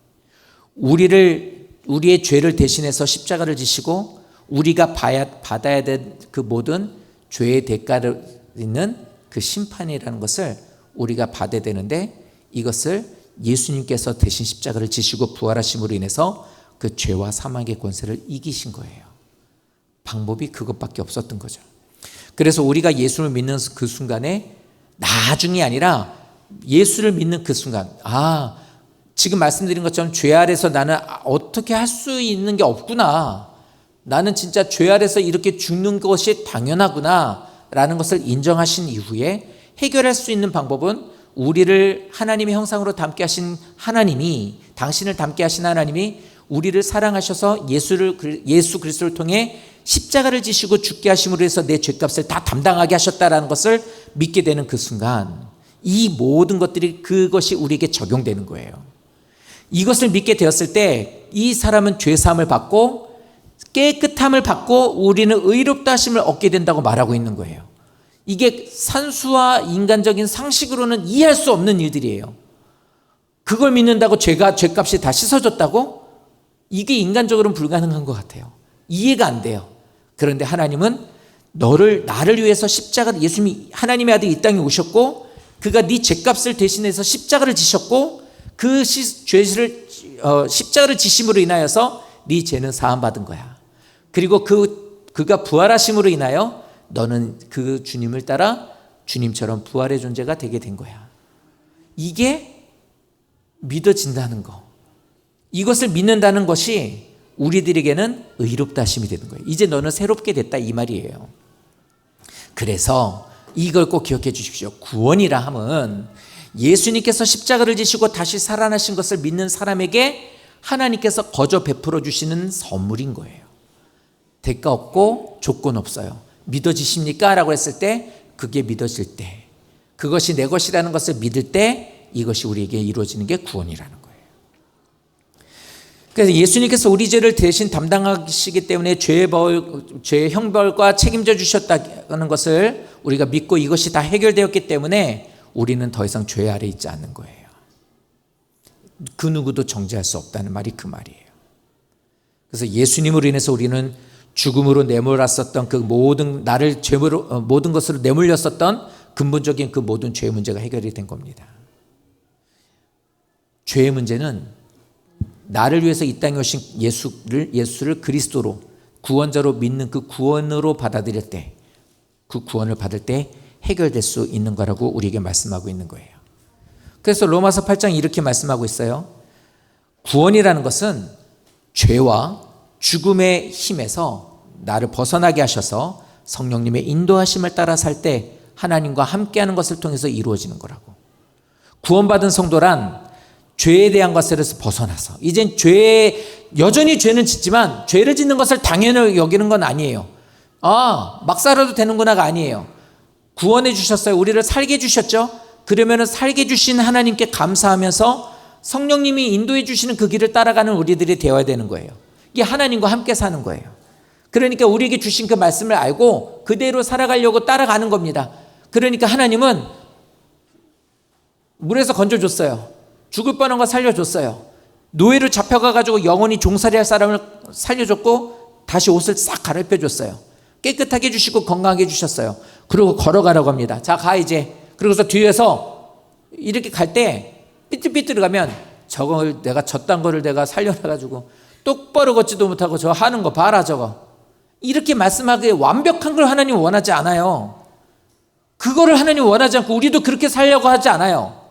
우리의 죄를 대신해서 십자가를 지시고 우리가 받아야 될 그 모든 죄의 대가를 있는 그 심판이라는 것을 우리가 받아야 되는데, 이것을 예수님께서 대신 십자가를 지시고 부활하심으로 인해서 그 죄와 사망의 권세를 이기신 거예요. 방법이 그것밖에 없었던 거죠. 그래서 우리가 예수를 믿는 그 순간에, 나중이 아니라 예수를 믿는 그 순간, 지금 말씀드린 것처럼 죄 아래서 나는 어떻게 할 수 있는 게 없구나, 나는 진짜 죄 아래서 이렇게 죽는 것이 당연하구나 라는 것을 인정하신 이후에 해결할 수 있는 방법은, 우리를 하나님의 형상으로 닮게 하신 하나님이, 당신을 닮게 하신 하나님이 우리를 사랑하셔서 예수 그리스도를 통해 십자가를 지시고 죽게 하심으로 해서 내 죄값을 다 담당하게 하셨다라는 것을 믿게 되는 그 순간, 이 모든 것들이, 그것이 우리에게 적용되는 거예요. 이것을 믿게 되었을 때 이 사람은 죄사함을 받고 깨끗함을 받고 우리는 의롭다 하심을 얻게 된다고 말하고 있는 거예요. 이게 산수와 인간적인 상식으로는 이해할 수 없는 일들이에요. 그걸 믿는다고 죄값이 다 씻어졌다고? 이게 인간적으로는 불가능한 것 같아요. 이해가 안 돼요. 그런데 하나님은 나를 위해서 십자가를, 예수님이 하나님의 아들이 이 땅에 오셨고 그가 네 죄값을 대신해서 십자가를 지셨고, 그 죄를 십자가를 지심으로 인하여서 네 죄는 사함받은 거야. 그리고 그가 부활하심으로 인하여 너는 그 주님을 따라 주님처럼 부활의 존재가 되게 된 거야. 이게 믿어진다는 거, 이것을 믿는다는 것이 우리들에게는 의롭다 하심이 되는 거예요. 이제 너는 새롭게 됐다, 이 말이에요. 그래서 이걸 꼭 기억해 주십시오. 구원이라 함은 예수님께서 십자가를 지시고 다시 살아나신 것을 믿는 사람에게 하나님께서 거저 베풀어 주시는 선물인 거예요. 대가 없고 조건 없어요. 믿어지십니까? 라고 했을 때, 그게 믿어질 때, 그것이 내 것이라는 것을 믿을 때, 이것이 우리에게 이루어지는 게 구원이라는 거예요. 그래서 예수님께서 우리 죄를 대신 담당하시기 때문에 죄의 형벌과 책임져 주셨다는 것을 우리가 믿고 이것이 다 해결되었기 때문에 우리는 더 이상 죄 아래 있지 않는 거예요. 그 누구도 정죄할 수 없다는 말이 그 말이에요. 그래서 예수님으로 인해서 우리는 죽음으로 내몰았었던 그 나를 죄로 모든 것으로 내몰렸었던 근본적인 그 모든 죄의 문제가 해결이 된 겁니다. 죄의 문제는 나를 위해서 이 땅에 오신 예수를 그리스도로 구원자로 믿는 그 구원으로 받아들일 때, 그 구원을 받을 때 해결될 수 있는 거라고 우리에게 말씀하고 있는 거예요. 그래서 로마서 8장 이렇게 말씀하고 있어요. 구원이라는 것은 죄와 죽음의 힘에서 나를 벗어나게 하셔서 성령님의 인도하심을 따라 살 때 하나님과 함께하는 것을 통해서 이루어지는 거라고. 구원받은 성도란 죄에 대한 것에서 벗어나서, 이젠 여전히 죄는 짓지만 죄를 짓는 것을 당연히 여기는 건 아니에요. 막 살아도 되는구나가 아니에요. 구원해 주셨어요. 우리를 살게 해주셨죠. 그러면 살게 해주신 하나님께 감사하면서 성령님이 인도해 주시는 그 길을 따라가는 우리들이 되어야 되는 거예요. 이게 하나님과 함께 사는 거예요. 그러니까 우리에게 주신 그 말씀을 알고 그대로 살아가려고 따라가는 겁니다. 그러니까 하나님은 물에서 건져줬어요. 죽을 뻔한 거 살려줬어요. 노예로 잡혀가가지고 영원히 종살이 할 사람을 살려줬고 다시 옷을 싹 갈아입혀줬어요. 깨끗하게 해주시고 건강하게 해주셨어요. 그리고 걸어가라고 합니다. 자, 가 이제. 그러고서 뒤에서 이렇게 갈 때 삐뚤삐뚤 가면 저걸 내가 저딴 거를 내가 살려놔가지고 똑바로 걷지도 못하고 저 하는 거 봐라 저거. 이렇게 말씀하기에 완벽한 걸 하나님 원하지 않아요. 그거를 하나님 원하지 않고 우리도 그렇게 살려고 하지 않아요.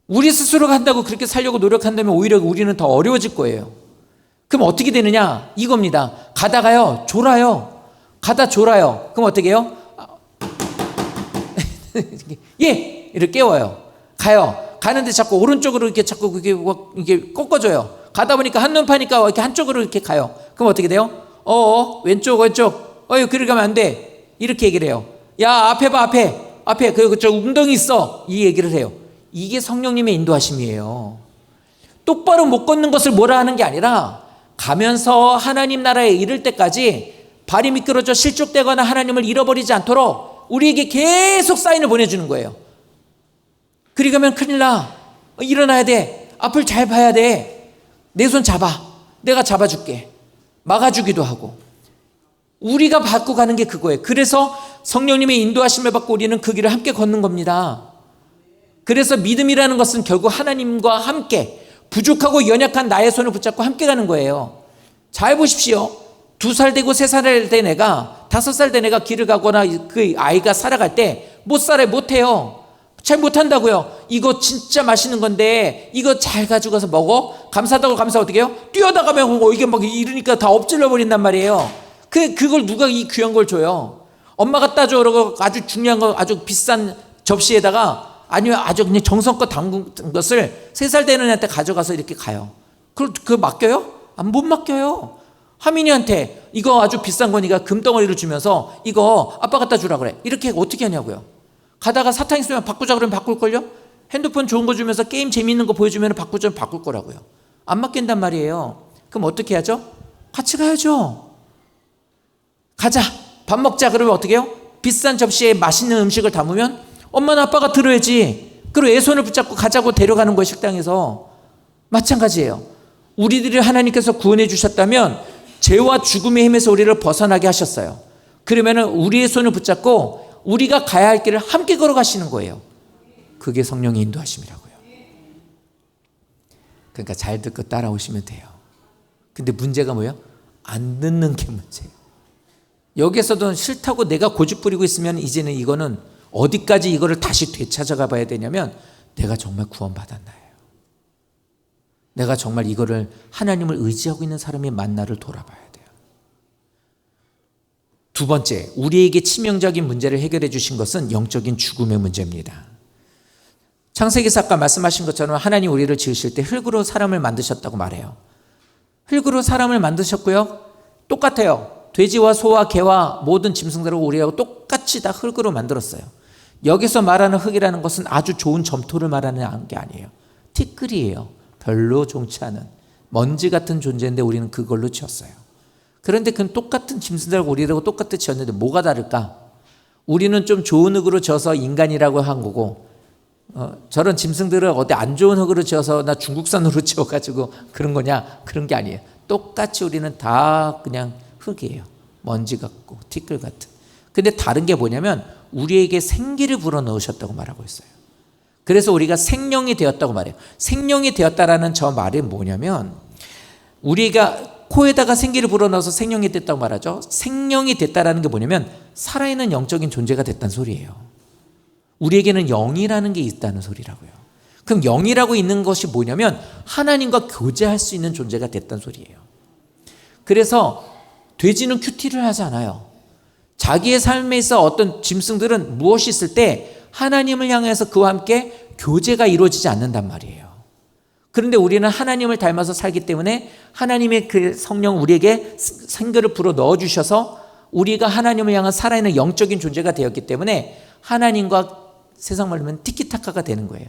우리 스스로가 한다고 그렇게 살려고 노력한다면 오히려 우리는 더 어려워질 거예요. 그럼 어떻게 되느냐? 이겁니다. 가다가요, 졸아요. 가다 졸아요. 그럼 어떻게 해요? 예! 이렇게 깨워요. 가요. 가는데 자꾸 오른쪽으로 이렇게 자꾸 이게 꺾어져요. 가다 보니까 한눈 파니까 이렇게 한쪽으로 이렇게 가요. 그럼 어떻게 돼요? 왼쪽. 그렇게 가면 안 돼. 이렇게 얘기를 해요. 야, 앞에 봐, 앞에. 저 웅덩이 있어. 이 얘기를 해요. 이게 성령님의 인도하심이에요. 똑바로 못 걷는 것을 뭐라 하는 게 아니라 가면서 하나님 나라에 이를 때까지 발이 미끄러져 실족되거나 하나님을 잃어버리지 않도록 우리에게 계속 사인을 보내주는 거예요. 그리 가면 큰일 나. 일어나야 돼. 앞을 잘 봐야 돼. 내 손 잡아. 내가 잡아줄게. 막아주기도 하고. 우리가 받고 가는 게 그거예요. 그래서 성령님의 인도하심을 받고 우리는 그 길을 함께 걷는 겁니다. 그래서 믿음이라는 것은 결국 하나님과 함께 부족하고 연약한 나의 손을 붙잡고 함께 가는 거예요. 잘 보십시오. 2살 되고 3살 된 애가 5살 된 애가 길을 가거나 그 아이가 살아갈 때 못 살아요. 못해요. 잘 못한다고요. 이거 진짜 맛있는 건데 이거 잘 가져가서 먹어. 감사하다고 어떻게 해요? 뛰어나가면 이게 막 이러니까 다 엎질러 버린단 말이에요. 그걸 누가 이 귀한 걸 줘요? 엄마가 따줘. 그러고 아주 중요한 거 아주 비싼 접시에다가 아니면 아주 그냥 정성껏 담근 것을 3살 되는 애한테 가져가서 이렇게 가요. 그걸 맡겨요? 못 맡겨요. 하민이한테 이거 아주 비싼 거니까 금덩어리를 주면서 이거 아빠 갖다 주라 그래. 이렇게 어떻게 하냐고요. 가다가 사탕 있으면 바꾸자 그러면 바꿀걸요? 핸드폰 좋은 거 주면서 게임 재미있는 거 보여주면 바꾸자면 바꿀 거라고요. 안 맡긴단 말이에요. 그럼 어떻게 하죠? 같이 가야죠. 가자. 밥 먹자. 그러면 어떻게 해요? 비싼 접시에 맛있는 음식을 담으면 엄마는 아빠가 들어야지. 그리고 애 손을 붙잡고 가자고 데려가는 거예요. 식당에서. 마찬가지예요. 우리들을 하나님께서 구원해 주셨다면 죄와 죽음의 힘에서 우리를 벗어나게 하셨어요. 그러면 우리의 손을 붙잡고 우리가 가야 할 길을 함께 걸어가시는 거예요. 그게 성령의 인도하심이라고요. 그러니까 잘 듣고 따라오시면 돼요. 근데 문제가 뭐예요? 안 듣는 게 문제예요. 여기에서도 싫다고 내가 고집 부리고 있으면 이제는 이거는 어디까지 이거를 다시 되찾아가 봐야 되냐면 내가 정말 구원받았나요? 내가 정말 이거를 하나님을 의지하고 있는 사람이 맞나를 돌아봐야 돼요. 2번째, 우리에게 치명적인 문제를 해결해 주신 것은 영적인 죽음의 문제입니다. 창세기에서 아까 말씀하신 것처럼 하나님 우리를 지으실 때 흙으로 사람을 만드셨다고 말해요. 흙으로 사람을 만드셨고요. 똑같아요. 돼지와 소와 개와 모든 짐승들하고 우리하고 똑같이 다 흙으로 만들었어요. 여기서 말하는 흙이라는 것은 아주 좋은 점토를 말하는 게 아니에요. 티끌이에요. 별로 좋지 않은 먼지 같은 존재인데 우리는 그걸로 지었어요. 그런데 그건 똑같은 짐승들하고 우리하고 똑같이 지었는데 뭐가 다를까? 우리는 좀 좋은 흙으로 지어서 인간이라고 한 거고 저런 짐승들은 어디 안 좋은 흙으로 지어서 나 중국산으로 지어가지고 그런 거냐? 그런 게 아니에요. 똑같이 우리는 다 그냥 흙이에요. 먼지 같고 티끌 같은. 근데 다른 게 뭐냐면 우리에게 생기를 불어넣으셨다고 말하고 있어요. 그래서 우리가 생명이 되었다고 말해요. 생명이 되었다라는 저 말이 뭐냐면 우리가 코에다가 생기를 불어넣어서 생명이 됐다고 말하죠. 생명이 됐다라는 게 뭐냐면 살아있는 영적인 존재가 됐다는 소리예요. 우리에게는 영이라는 게 있다는 소리라고요. 그럼 영이라고 있는 것이 뭐냐면 하나님과 교제할 수 있는 존재가 됐다는 소리예요. 그래서 돼지는 큐티를 하지 않아요. 자기의 삶에 있어 어떤 짐승들은 무엇이 있을 때 하나님을 향해서 그와 함께 교제가 이루어지지 않는단 말이에요. 그런데 우리는 하나님을 닮아서 살기 때문에 하나님의 그 성령 우리에게 생기를 불어 넣어주셔서 우리가 하나님을 향한 살아있는 영적인 존재가 되었기 때문에 하나님과 세상 말로 하면 티키타카가 되는 거예요.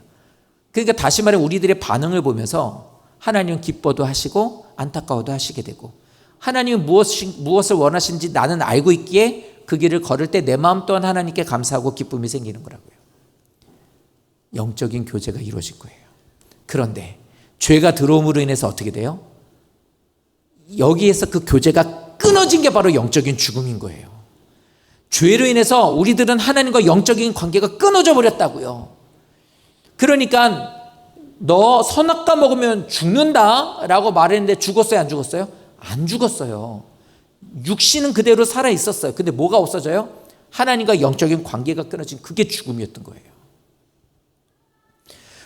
그러니까 다시 말해 우리들의 반응을 보면서 하나님은 기뻐도 하시고 안타까워도 하시게 되고 하나님은 무엇을 원하시는지 나는 알고 있기에 그 길을 걸을 때 내 마음 또한 하나님께 감사하고 기쁨이 생기는 거라고요. 영적인 교제가 이루어진 거예요. 그런데 죄가 들어옴으로 인해서 어떻게 돼요? 여기에서 그 교제가 끊어진 게 바로 영적인 죽음인 거예요. 죄로 인해서 우리들은 하나님과 영적인 관계가 끊어져 버렸다고요. 그러니까 너 선악과 먹으면 죽는다라고 말했는데 죽었어요? 안 죽었어요? 안 죽었어요. 육신은 그대로 살아 있었어요. 근데 뭐가 없어져요? 하나님과 영적인 관계가 끊어진 그게 죽음이었던 거예요.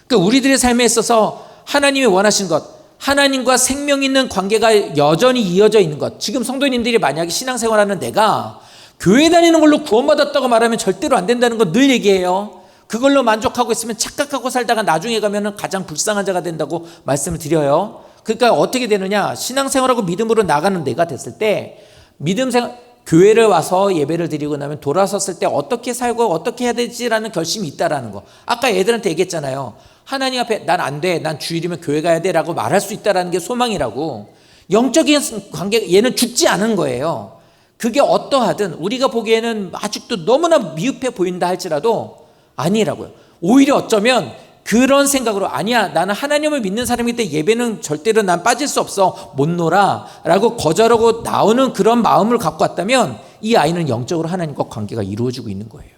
그러니까 우리들의 삶에 있어서 하나님이 원하신 것, 하나님과 생명 있는 관계가 여전히 이어져 있는 것. 지금 성도님들이 만약에 신앙생활하는 내가 교회 다니는 걸로 구원받았다고 말하면 절대로 안 된다는 거 늘 얘기해요. 그걸로 만족하고 있으면 착각하고 살다가 나중에 가면 가장 불쌍한 자가 된다고 말씀을 드려요. 그러니까 어떻게 되느냐? 신앙생활하고 믿음으로 나가는 내가 됐을 때 믿음생활, 교회를 와서 예배를 드리고 나면 돌아섰을 때 어떻게 살고 어떻게 해야 되지라는 결심이 있다라는 거. 아까 애들한테 얘기했잖아요. 하나님 앞에 난 안 돼. 난 주일이면 교회 가야 돼 라고 말할 수 있다라는 게 소망이라고. 영적인 관계, 얘는 죽지 않은 거예요. 그게 어떠하든 우리가 보기에는 아직도 너무나 미흡해 보인다 할지라도 아니라고요. 오히려 어쩌면 그런 생각으로 아니야 나는 하나님을 믿는 사람이기 때문에 예배는 절대로 난 빠질 수 없어 못 놀아 라고 거절하고 나오는 그런 마음을 갖고 왔다면 이 아이는 영적으로 하나님과 관계가 이루어지고 있는 거예요.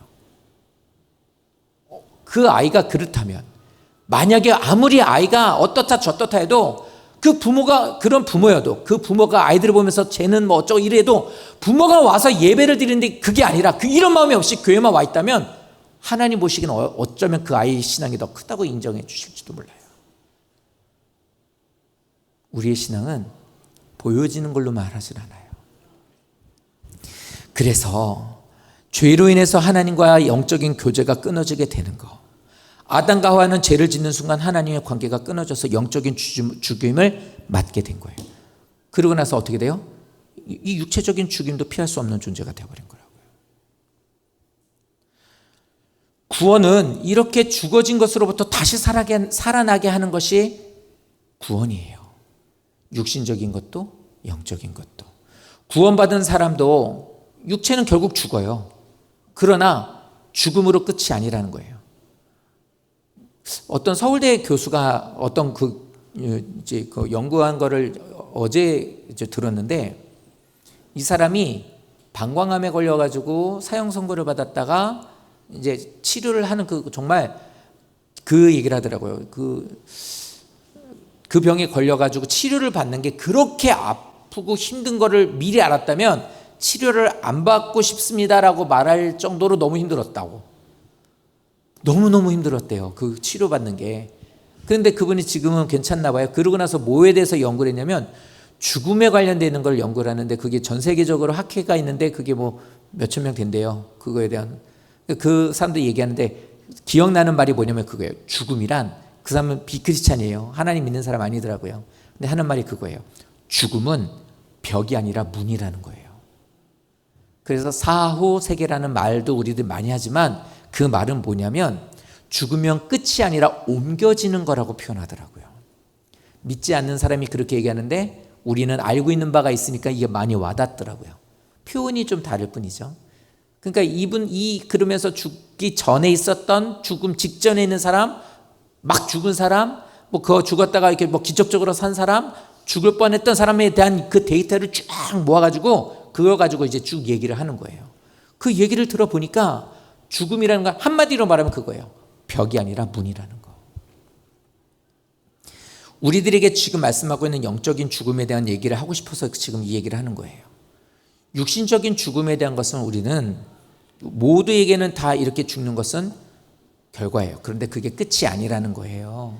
그 아이가 그렇다면 만약에 아무리 아이가 어떻다 저떻다 해도 그 부모가 그런 부모여도 그 부모가 아이들을 보면서 쟤는 뭐 어쩌고 이래도 부모가 와서 예배를 드리는데 그게 아니라 이런 마음이 없이 교회만 와 있다면 하나님 보시기는 어쩌면 그 아이의 신앙이 더 크다고 인정해 주실지도 몰라요. 우리의 신앙은 보여지는 걸로 말하진 않아요. 그래서 죄로 인해서 하나님과 영적인 교제가 끊어지게 되는 거, 아담과 하와는 죄를 짓는 순간 하나님의 관계가 끊어져서 영적인 죽임을 맞게 된 거예요. 그러고 나서 어떻게 돼요? 이 육체적인 죽임도 피할 수 없는 존재가 되어버린 거예요. 구원은 이렇게 죽어진 것으로부터 다시 살아나게 하는 것이 구원이에요. 육신적인 것도 영적인 것도. 구원받은 사람도 육체는 결국 죽어요. 그러나 죽음으로 끝이 아니라는 거예요. 어떤 서울대 교수가 어떤 그 연구한 거를 어제 들었는데 이 사람이 방광암에 걸려가지고 사형 선고를 받았다가 이제 치료를 하는 정말 그 얘기를 하더라고요. 그 병에 걸려가지고 치료를 받는 게 그렇게 아프고 힘든 거를 미리 알았다면 치료를 안 받고 싶습니다라고 말할 정도로 너무 힘들었다고. 너무너무 힘들었대요. 그 치료받는 게. 그런데 그분이 지금은 괜찮나 봐요. 그러고 나서 뭐에 대해서 연구를 했냐면 죽음에 관련되는 걸 연구를 하는데 그게 전 세계적으로 학회가 있는데 그게 뭐 몇천 명 된대요. 그거에 대한. 그 사람들이 얘기하는데 기억나는 말이 뭐냐면 그거예요. 죽음이란 그 사람은 비크리스찬이에요. 하나님 믿는 사람 아니더라고요. 근데 하는 말이 그거예요. 죽음은 벽이 아니라 문이라는 거예요. 그래서 사후 세계라는 말도 우리들 많이 하지만 그 말은 뭐냐면 죽으면 끝이 아니라 옮겨지는 거라고 표현하더라고요. 믿지 않는 사람이 그렇게 얘기하는데 우리는 알고 있는 바가 있으니까 이게 많이 와닿더라고요. 표현이 좀 다를 뿐이죠. 그러니까 그러면서 죽기 전에 있었던 죽음 직전에 있는 사람, 막 죽은 사람, 뭐 그거 죽었다가 이렇게 뭐 기적적으로 산 사람, 죽을 뻔했던 사람에 대한 그 데이터를 쫙 모아가지고 그거 가지고 이제 쭉 얘기를 하는 거예요. 그 얘기를 들어보니까 죽음이라는 건 한마디로 말하면 그거예요. 벽이 아니라 문이라는 거. 우리들에게 지금 말씀하고 있는 영적인 죽음에 대한 얘기를 하고 싶어서 지금 이 얘기를 하는 거예요. 육신적인 죽음에 대한 것은 우리는 모두에게는 다 이렇게 죽는 것은 결과예요. 그런데 그게 끝이 아니라는 거예요.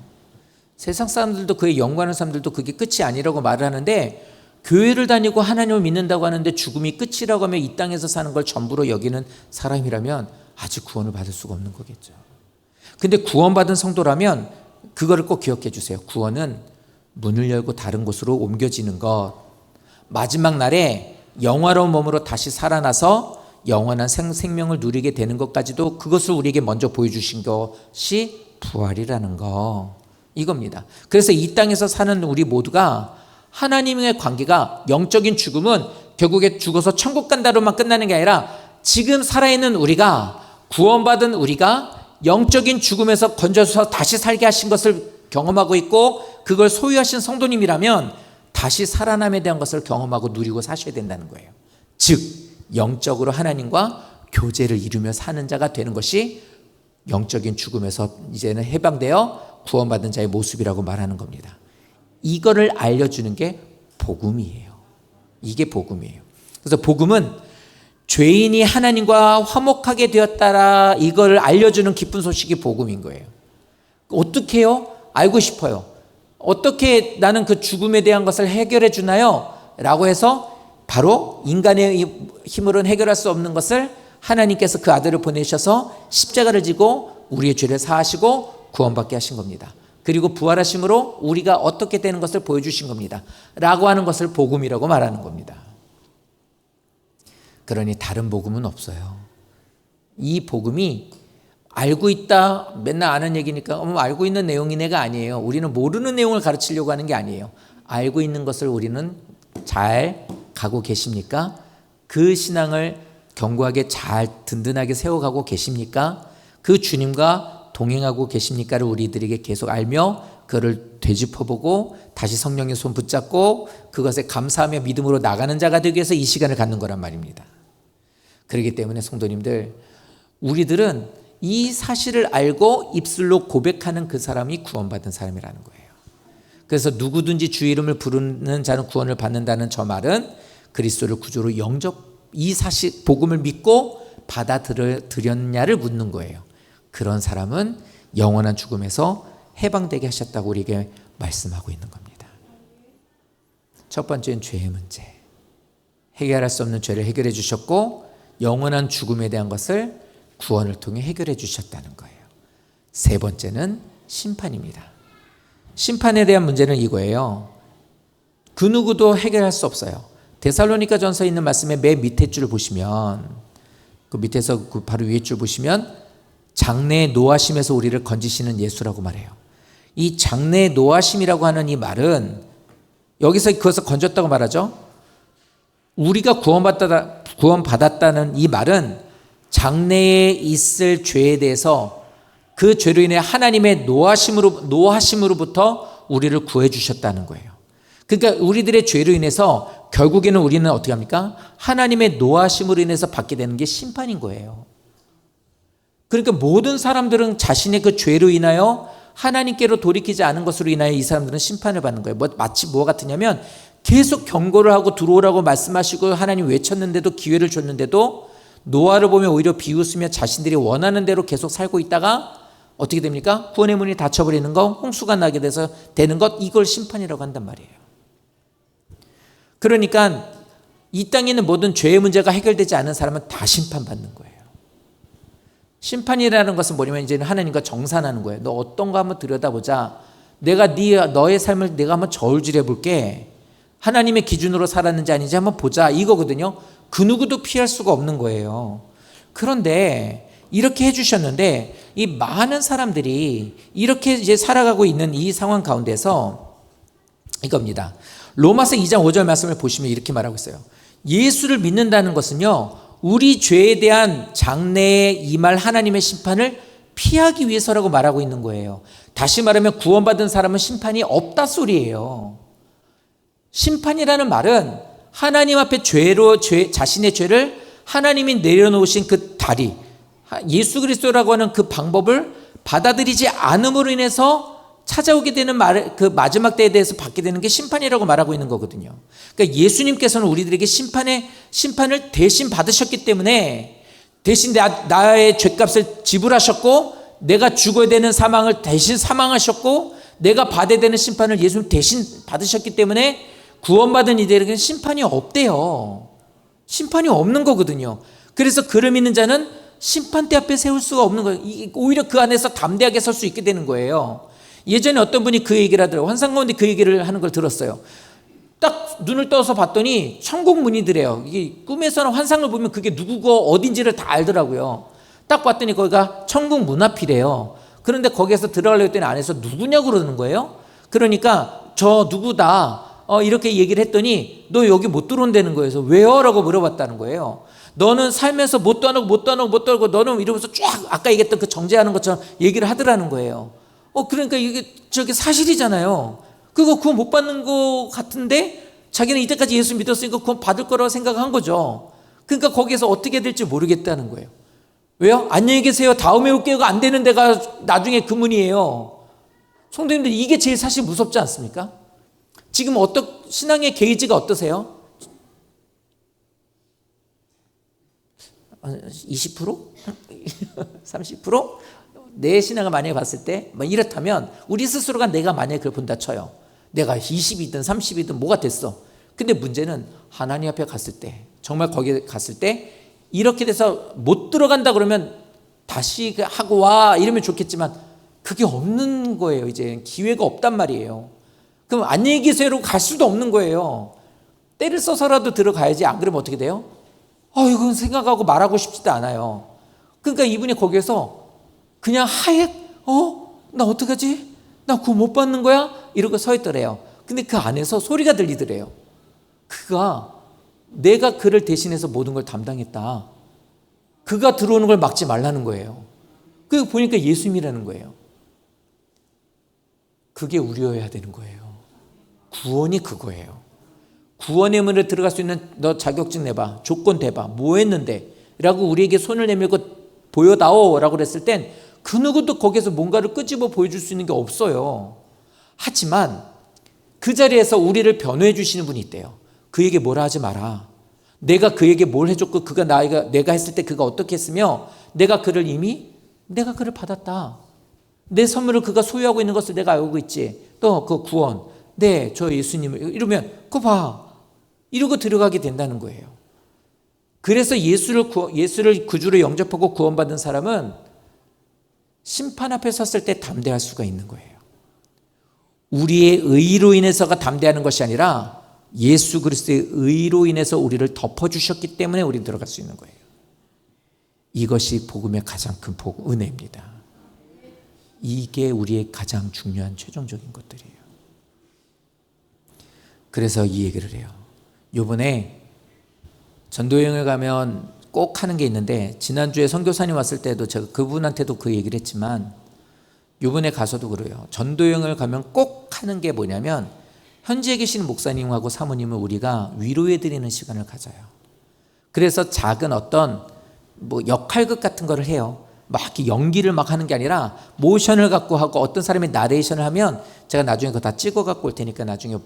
세상 사람들도 그에 연구하는 사람들도 그게 끝이 아니라고 말을 하는데 교회를 다니고 하나님을 믿는다고 하는데 죽음이 끝이라고 하면 이 땅에서 사는 걸 전부로 여기는 사람이라면 아직 구원을 받을 수가 없는 거겠죠. 근데 구원받은 성도라면 그거를 꼭 기억해 주세요. 구원은 문을 열고 다른 곳으로 옮겨지는 것. 마지막 날에 영화로운 몸으로 다시 살아나서 영원한 생명을 누리게 되는 것까지도 그것을 우리에게 먼저 보여주신 것이 부활이라는 거. 이겁니다. 그래서 이 땅에서 사는 우리 모두가 하나님의 관계가 영적인 죽음은 결국에 죽어서 천국 간다로만 끝나는 게 아니라 지금 살아있는 우리가 구원받은 우리가 영적인 죽음에서 건져서 다시 살게 하신 것을 경험하고 있고 그걸 소유하신 성도님이라면 다시 살아남에 대한 것을 경험하고 누리고 사셔야 된다는 거예요. 즉 영적으로 하나님과 교제를 이루며 사는 자가 되는 것이 영적인 죽음에서 이제는 해방되어 구원받은 자의 모습이라고 말하는 겁니다. 이거를 알려주는 게 복음이에요. 이게 복음이에요. 그래서 복음은 죄인이 하나님과 화목하게 되었다라 이걸 알려주는 기쁜 소식이 복음인 거예요. 어떻게 해요? 알고 싶어요. 어떻게 나는 그 죽음에 대한 것을 해결해 주나요? 라고 해서 바로 인간의 힘으로는 해결할 수 없는 것을 하나님께서 그 아들을 보내셔서 십자가를 지고 우리의 죄를 사하시고 구원받게 하신 겁니다. 그리고 부활하심으로 우리가 어떻게 되는 것을 보여주신 겁니다. 라고 하는 것을 복음이라고 말하는 겁니다. 그러니 다른 복음은 없어요. 이 복음이 알고 있다 맨날 아는 얘기니까 알고 있는 내용이네가 아니에요. 우리는 모르는 내용을 가르치려고 하는 게 아니에요. 알고 있는 것을 우리는 잘 가고 계십니까? 그 신앙을 견고하게 잘 든든하게 세워가고 계십니까? 그 주님과 동행하고 계십니까를 우리들에게 계속 알며 그를 되짚어보고 다시 성령의 손 붙잡고 그것에 감사하며 믿음으로 나가는 자가 되기 위해서 이 시간을 갖는 거란 말입니다. 그렇기 때문에 성도님들, 우리들은 이 사실을 알고 입술로 고백하는 그 사람이 구원받은 사람이라는 거예요. 그래서 누구든지 주 이름을 부르는 자는 구원을 받는다는 저 말은 그리스도를 구주로 이 사실 복음을 믿고 받아들였냐를 묻는 거예요. 그런 사람은 영원한 죽음에서 해방되게 하셨다고 우리에게 말씀하고 있는 겁니다. 첫 번째는 죄의 문제. 해결할 수 없는 죄를 해결해 주셨고 영원한 죽음에 대한 것을 구원을 통해 해결해 주셨다는 거예요. 세 번째는 심판입니다. 심판에 대한 문제는 이거예요. 그 누구도 해결할 수 없어요. 데살로니가 전서에 있는 말씀의 맨 밑에 줄 보시면, 그 밑에서 그 바로 위에 줄 보시면 장래의 노하심에서 우리를 건지시는 예수라고 말해요. 이 장래의 노하심이라고 하는 이 말은 여기서 그것을 건졌다고 말하죠. 우리가 구원받았다는 이 말은 장래에 있을 죄에 대해서 그 죄로 인해 하나님의 노하심으로부터 우리를 구해 주셨다는 거예요. 그러니까 우리들의 죄로 인해서 결국에는 우리는 어떻게 합니까? 하나님의 노하심으로 인해서 받게 되는 게 심판인 거예요. 그러니까 모든 사람들은 자신의 그 죄로 인하여 하나님께로 돌이키지 않은 것으로 인하여 이 사람들은 심판을 받는 거예요. 마치 뭐 같으냐면 계속 경고를 하고 들어오라고 말씀하시고 하나님 외쳤는데도, 기회를 줬는데도 노아를 보면 오히려 비웃으며 자신들이 원하는 대로 계속 살고 있다가 어떻게 됩니까? 구원의 문이 닫혀버리는 것, 홍수가 나게 돼서 되는 것, 이걸 심판이라고 한단 말이에요. 그러니까 이 땅에 있는 모든 죄의 문제가 해결되지 않은 사람은 다 심판받는 거예요. 심판이라는 것은 뭐냐면 이제는 하나님과 정산하는 거예요. 너 어떤 거 한번 들여다보자. 내가 너의 삶을 내가 한번 저울질해 볼게. 하나님의 기준으로 살았는지 아닌지 한번 보자, 이거거든요. 그 누구도 피할 수가 없는 거예요. 그런데 이렇게 해주셨는데 이 많은 사람들이 이렇게 이제 살아가고 있는 이 상황 가운데서 이겁니다. 로마서 2장 5절 말씀을 보시면 이렇게 말하고 있어요. 예수를 믿는다는 것은요, 우리 죄에 대한 장래에 임할 하나님의 심판을 피하기 위해서라고 말하고 있는 거예요. 다시 말하면 구원받은 사람은 심판이 없다 소리예요. 심판이라는 말은 하나님 앞에 자신의 죄를 하나님이 내려놓으신 그 다리, 예수 그리스도라고 하는 그 방법을 받아들이지 않음으로 인해서 찾아오게 되는 그 마지막 때에 대해서 받게 되는 게 심판이라고 말하고 있는 거거든요. 그러니까 예수님께서는 우리들에게 심판을 대신 받으셨기 때문에 대신 나의 죄값을 지불하셨고 내가 죽어야 되는 사망을 대신 사망하셨고 내가 받아야 되는 심판을 예수님 대신 받으셨기 때문에 구원받은 이들에게는 심판이 없대요. 심판이 없는 거거든요. 그래서 그를 믿는 자는 심판대 앞에 세울 수가 없는 거예요. 오히려 그 안에서 담대하게 설 수 있게 되는 거예요. 예전에 어떤 분이 그 얘기를 하더라고요. 환상 가운데 그 얘기를 하는 걸 들었어요. 딱 눈을 떠서 봤더니 천국 문이더래요. 이게 꿈에서는 환상을 보면 그게 누구고 어딘지를 다 알더라고요. 딱 봤더니 거기가 천국 문 앞이래요. 그런데 거기에서 들어가려고 했더니 안에서 누구냐고 그러는 거예요. 그러니까 저 누구다 이렇게 얘기를 했더니 너 여기 못 들어온다는 거예요. 그래서 왜요? 라고 물어봤다는 거예요. 너는 살면서 못도 안 하고 너는 이러면서 쫙 아까 얘기했던 그 정죄하는 것처럼 얘기를 하더라는 거예요. 그러니까 이게 저게 사실이잖아요. 그거 구원 못 받는 거 같은데 자기는 이때까지 예수 믿었으니까 구원 받을 거라고 생각한 거죠. 그러니까 거기에서 어떻게 될지 모르겠다는 거예요. 왜요? 안녕히 계세요. 다음에 올게요가 안 되는 데가 나중에 그 문이에요. 성도님들, 이게 제일 사실 무섭지 않습니까? 지금 신앙의 게이지가 어떠세요? 20%? 30%? 내 신앙을 만약에 봤을 때 이렇다면 우리 스스로가 내가 만약에 그걸 본다 쳐요. 내가 20이든 30이든 뭐가 됐어. 근데 문제는 하나님 앞에 갔을 때, 정말 거기에 갔을 때 이렇게 돼서 못 들어간다 그러면 다시 하고 와 이러면 좋겠지만 그게 없는 거예요. 이제 기회가 없단 말이에요. 그럼 안녕히 계세요로 갈 수도 없는 거예요. 때를 써서라도 들어가야지. 안 그러면 어떻게 돼요? 이건 생각하고 말하고 싶지도 않아요. 그러니까 이분이 거기에서 그냥 나 어떡하지? 나 그거 못 받는 거야? 이러고 서 있더래요. 근데 그 안에서 소리가 들리더래요. 그가 내가 그를 대신해서 모든 걸 담당했다. 그가 들어오는 걸 막지 말라는 거예요. 그 보니까 예수님이라는 거예요. 그게 우리여야 되는 거예요. 구원이 그거예요. 구원의 문에 들어갈 수 있는 너 자격증 내봐, 조건 대봐, 뭐 했는데 라고 우리에게 손을 내밀고 보여다오 라고 그랬을 땐 그 누구도 거기서 뭔가를 끄집어 보여줄 수 있는 게 없어요. 하지만 그 자리에서 우리를 변호해 주시는 분이 있대요. 그에게 뭐라 하지 마라. 내가 그에게 뭘 해줬고 그가 내가 했을 때 그가 어떻게 했으며 내가 그를 받았다. 내 선물을 그가 소유하고 있는 것을 내가 알고 있지. 또 그 구원, 네, 저 예수님을 이러면 그거 봐. 이러고 들어가게 된다는 거예요. 그래서 예수를 구주로 영접하고 구원받은 사람은 심판 앞에 섰을 때 담대할 수가 있는 거예요. 우리의 의로 인해서가 담대하는 것이 아니라 예수 그리스도의 의로 인해서 우리를 덮어주셨기 때문에 우리는 들어갈 수 있는 거예요. 이것이 복음의 가장 큰 은혜입니다. 이게 우리의 가장 중요한 최종적인 것들이에요. 그래서 이 얘기를 해요. 요번에 전도여행을 가면 꼭 하는 게 있는데 지난주에 선교사님 왔을 때도 제가 그분한테도 그 얘기를 했지만 요번에 가서도 그래요. 전도여행을 가면 꼭 하는 게 뭐냐면 현지에 계시는 목사님하고 사모님을 우리가 위로해드리는 시간을 가져요. 그래서 작은 어떤 역할극 같은 거를 해요. 막 이렇게 연기를 막 하는 게 아니라 모션을 갖고 하고 어떤 사람이 나레이션을 하면 제가 나중에 그거 다 찍어 갖고 올 테니까 나중에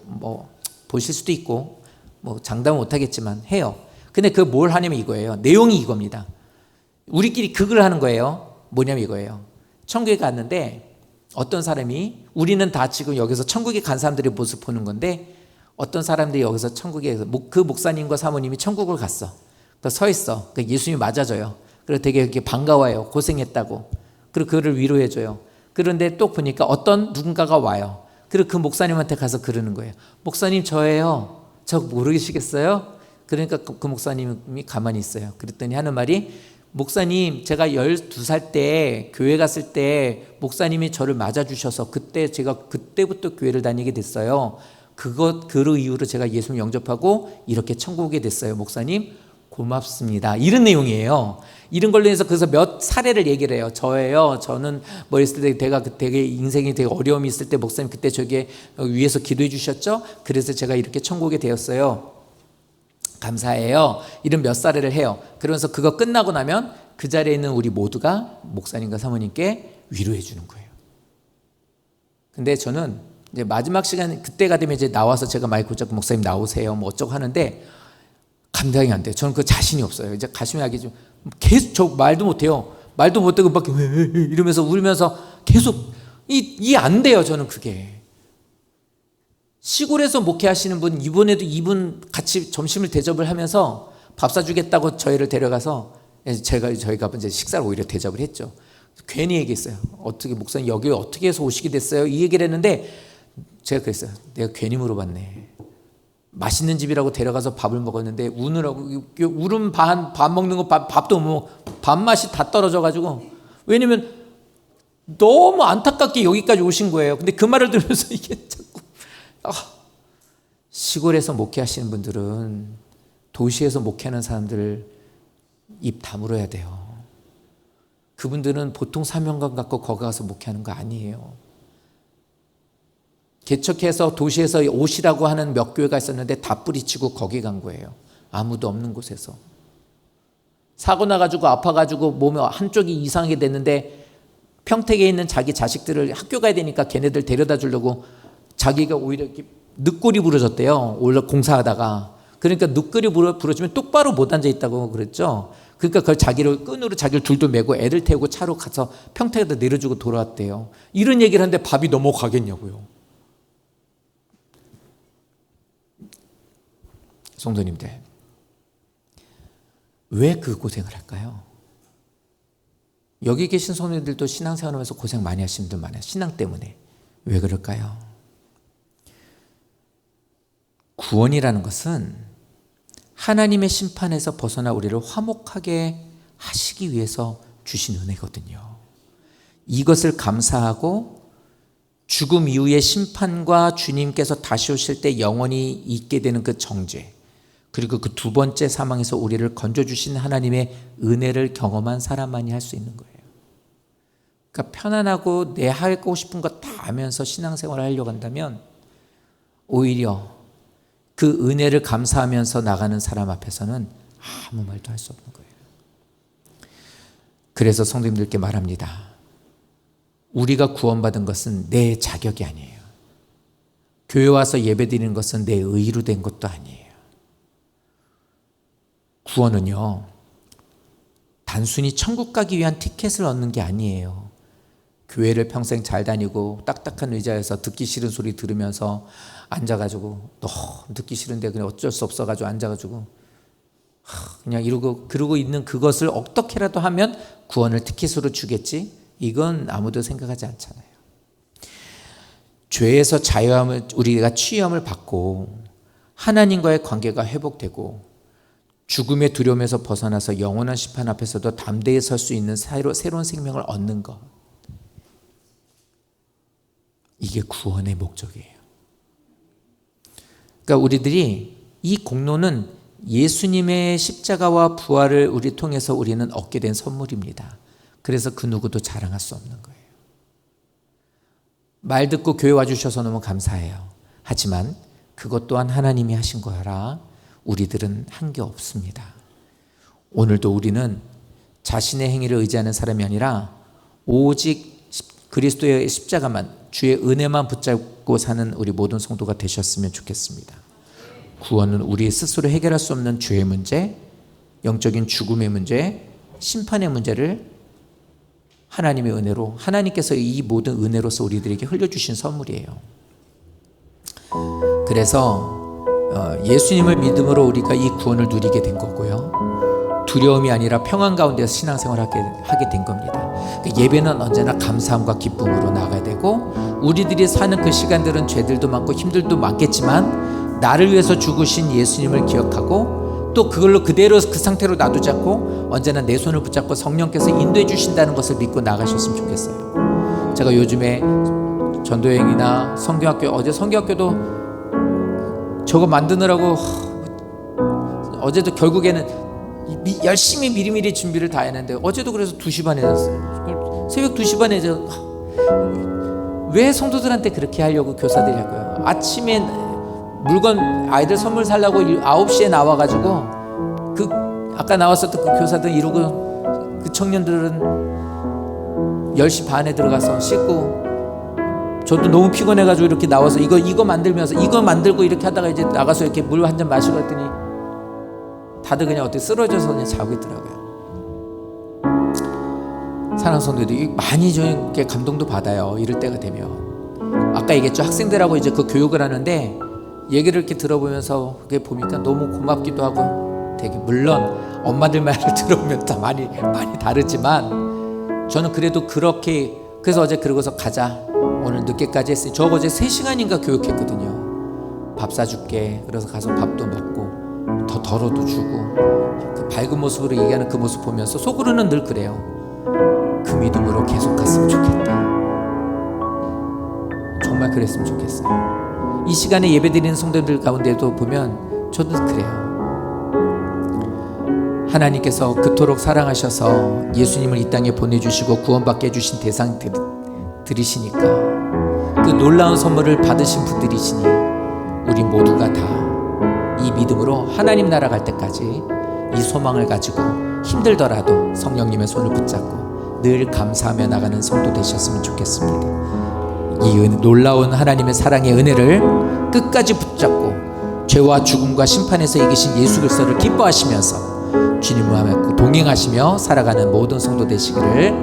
보실 수도 있고 장담은 못하겠지만 해요. 근데 그 뭘 하냐면 이거예요. 내용이 이겁니다. 우리끼리 극을 하는 거예요. 뭐냐면 이거예요. 천국에 갔는데 어떤 사람이 우리는 다 지금 여기서 천국에 간 사람들의 모습 보는 건데 어떤 사람들이 여기서 천국에 그 목사님과 사모님이 천국을 갔어. 서 있어. 예수님이 맞아줘요. 그리고 되게 이렇게 반가워요. 고생했다고. 그리고 그를 위로해줘요. 그런데 또 보니까 어떤 누군가가 와요. 그리고 그 목사님한테 가서 그러는 거예요. 목사님 저예요. 저 모르시겠어요? 그러니까 그 목사님이 가만히 있어요. 그랬더니 하는 말이 목사님 제가 12살 때 교회 갔을 때 목사님이 저를 맞아주셔서 제가 그때부터 교회를 다니게 됐어요. 그 이후로 제가 예수님 영접하고 이렇게 천국에 됐어요. 목사님 고맙습니다. 이런 내용이에요. 이런 걸로 해서 그래서 몇 사례를 얘기를 해요. 저예요. 저는 있을 때 되게 인생이 되게 어려움이 있을 때 목사님 그때 저게 위에서 기도해 주셨죠. 그래서 제가 이렇게 천국에 되었어요. 감사해요. 이런 몇 사례를 해요. 그러면서 그거 끝나고 나면 그 자리에 있는 우리 모두가 목사님과 사모님께 위로해 주는 거예요. 근데 저는 이제 마지막 시간 그때가 되면 이제 나와서 제가 마이크 잡고 목사님 나오세요. 어쩌고 하는데 감당이 안 돼요. 저는 그 자신이 없어요. 이제 가슴이 하기 좀 계속 저 말도 못해요. 말도 못하고 막 이러면서 울면서 계속 이해 안 돼요. 저는 그게. 시골에서 목회하시는 분 이번에도 이분 같이 점심을 대접을 하면서 밥 사주겠다고 저희를 데려가서 저희가 이제 식사를 오히려 대접을 했죠. 괜히 얘기했어요. 어떻게 목사님 여기 어떻게 해서 오시게 됐어요? 이 얘기를 했는데 제가 그랬어요. 내가 괜히 물어봤네. 맛있는 집이라고 데려가서 밥을 먹었는데 울음 밥 먹는 거 밥도 밥맛이 다 떨어져가지고 왜냐면 너무 안타깝게 여기까지 오신 거예요. 근데 그 말을 들으면서 이게 자꾸 시골에서 목회하시는 분들은 도시에서 목회하는 사람들 입 다물어야 돼요. 그분들은 보통 사명감 갖고 거기 가서 목회하는 거 아니에요. 개척해서 도시에서 오시라고 하는 몇 교회가 있었는데 다 뿌리치고 거기 간 거예요. 아무도 없는 곳에서. 사고 나가지고 아파가지고 몸에 한쪽이 이상하게 됐는데 평택에 있는 자기 자식들을 학교 가야 되니까 걔네들 데려다 주려고 자기가 오히려 이렇게 늑골이 부러졌대요. 원래 공사하다가. 그러니까 늑골이 부러지면 똑바로 못 앉아 있다고 그랬죠. 그러니까 그걸 끈으로 자기를 둘둘 매고 애를 태우고 차로 가서 평택에다 내려주고 돌아왔대요. 이런 얘기를 하는데 밥이 넘어가겠냐고요. 성도님들, 왜 그 고생을 할까요? 여기 계신 성도님들도 신앙생활하면서 고생 많이 하시는 분들 많아요. 신앙 때문에. 왜 그럴까요? 구원이라는 것은 하나님의 심판에서 벗어나 우리를 화목하게 하시기 위해서 주신 은혜거든요. 이것을 감사하고 죽음 이후의 심판과 주님께서 다시 오실 때 영원히 있게 되는 그 정죄, 그리고 그 두 번째 사망에서 우리를 건져주신 하나님의 은혜를 경험한 사람만이 할 수 있는 거예요. 그러니까 편안하고 내 하고 싶은 거 다 하면서 신앙생활을 하려고 한다면 오히려 그 은혜를 감사하면서 나가는 사람 앞에서는 아무 말도 할 수 없는 거예요. 그래서 성도님들께 말합니다. 우리가 구원받은 것은 내 자격이 아니에요. 교회 와서 예배드리는 것은 내 의로 된 것도 아니에요. 구원은요, 단순히 천국 가기 위한 티켓을 얻는 게 아니에요. 교회를 평생 잘 다니고 딱딱한 의자에서 듣기 싫은 소리 들으면서 앉아가지고 너무 듣기 싫은데 그냥 어쩔 수 없어가지고 앉아가지고 그냥 그러고 있는 그것을 어떻게라도 하면 구원을 티켓으로 주겠지? 이건 아무도 생각하지 않잖아요. 죄에서 자유함을 우리가 취함을 받고 하나님과의 관계가 회복되고 죽음의 두려움에서 벗어나서 영원한 심판 앞에서도 담대히 설 수 있는 새로운 생명을 얻는 것, 이게 구원의 목적이에요. 그러니까 우리들이 이 공로는 예수님의 십자가와 부활을 우리 통해서 우리는 얻게 된 선물입니다. 그래서 그 누구도 자랑할 수 없는 거예요. 말 듣고 교회 와주셔서 너무 감사해요. 하지만 그것 또한 하나님이 하신 거라 우리들은 한 게 없습니다. 오늘도 우리는 자신의 행위를 의지하는 사람이 아니라 오직 그리스도의 십자가만, 주의 은혜만 붙잡고 사는 우리 모든 성도가 되셨으면 좋겠습니다. 구원은 우리 스스로 해결할 수 없는 죄의 문제, 영적인 죽음의 문제, 심판의 문제를 하나님의 은혜로, 하나님께서 이 모든 은혜로서 우리들에게 흘려주신 선물이에요. 그래서 예수님을 믿음으로 우리가 이 구원을 누리게 된 거고요. 두려움이 아니라 평안 가운데서 신앙생활을 하게 된 겁니다. 예배는 언제나 감사함과 기쁨으로 나가야 되고, 우리들이 사는 그 시간들은 죄들도 많고 힘들도 많겠지만 나를 위해서 죽으신 예수님을 기억하고 또 그걸로 그대로 그 상태로 놔두지 않고 언제나 내 손을 붙잡고 성령께서 인도해 주신다는 것을 믿고 나가셨으면 좋겠어요. 제가 요즘에 전도여행이나 성경학교, 어제 성경학교도 저거 만드느라고 어제도 결국에는 열심히 미리미리 준비를 다 했는데 어제도 그래서 2시 반에 잤어요. 새벽 2시 반에 왜 성도들한테 그렇게 하려고 교사들이 할 거예요? 아침에 물건 아이들 선물 사려고 9시에 나와가지고 아까 나왔었던 그 교사들 이러고 그 청년들은 10시 반에 들어가서 씻고, 저도 너무 피곤해가지고 이렇게 나와서 이거 만들면서 이거 만들고 이렇게 하다가 이제 나가서 이렇게 물 한 잔 마시고 했더니 다들 그냥 어떻게 쓰러져서 그냥 자고 있더라고요. 사랑하는 성도들이 많이 저에게 감동도 받아요. 이럴 때가 되면. 아까 얘기했죠. 학생들하고 이제 그 교육을 하는데 얘기를 이렇게 들어보면서 그게 보니까 너무 고맙기도 하고 되게, 물론 엄마들 말을 들어보면 다 많이 다르지만 저는 그래도 그렇게, 그래서 어제 그러고서 가자, 오늘 늦게까지 했으니, 저 어제 3시간인가 교육했거든요. 밥 사줄게. 그래서 가서 밥도 먹고 더 덜어도 주고, 그 밝은 모습으로 얘기하는 그 모습 보면서 속으로는 늘 그래요. 그 믿음으로 계속 갔으면 좋겠다. 정말 그랬으면 좋겠어요. 이 시간에 예배드리는 성도들 가운데도 보면 저도 그래요. 하나님께서 그토록 사랑하셔서 예수님을 이 땅에 보내주시고 구원받게 해주신 대상들이시니까, 그 놀라운 선물을 받으신 분들이시니 우리 모두가 다 이 믿음으로 하나님 나라 갈 때까지 이 소망을 가지고 힘들더라도 성령님의 손을 붙잡고 늘 감사하며 나가는 성도 되셨으면 좋겠습니다. 이 놀라운 하나님의 사랑의 은혜를 끝까지 붙잡고 죄와 죽음과 심판에서 이기신 예수 그리스도를 기뻐하시면서 주님과 동행하시며 살아가는 모든 성도 되시기를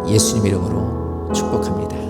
예수님 이름으로 축복합니다.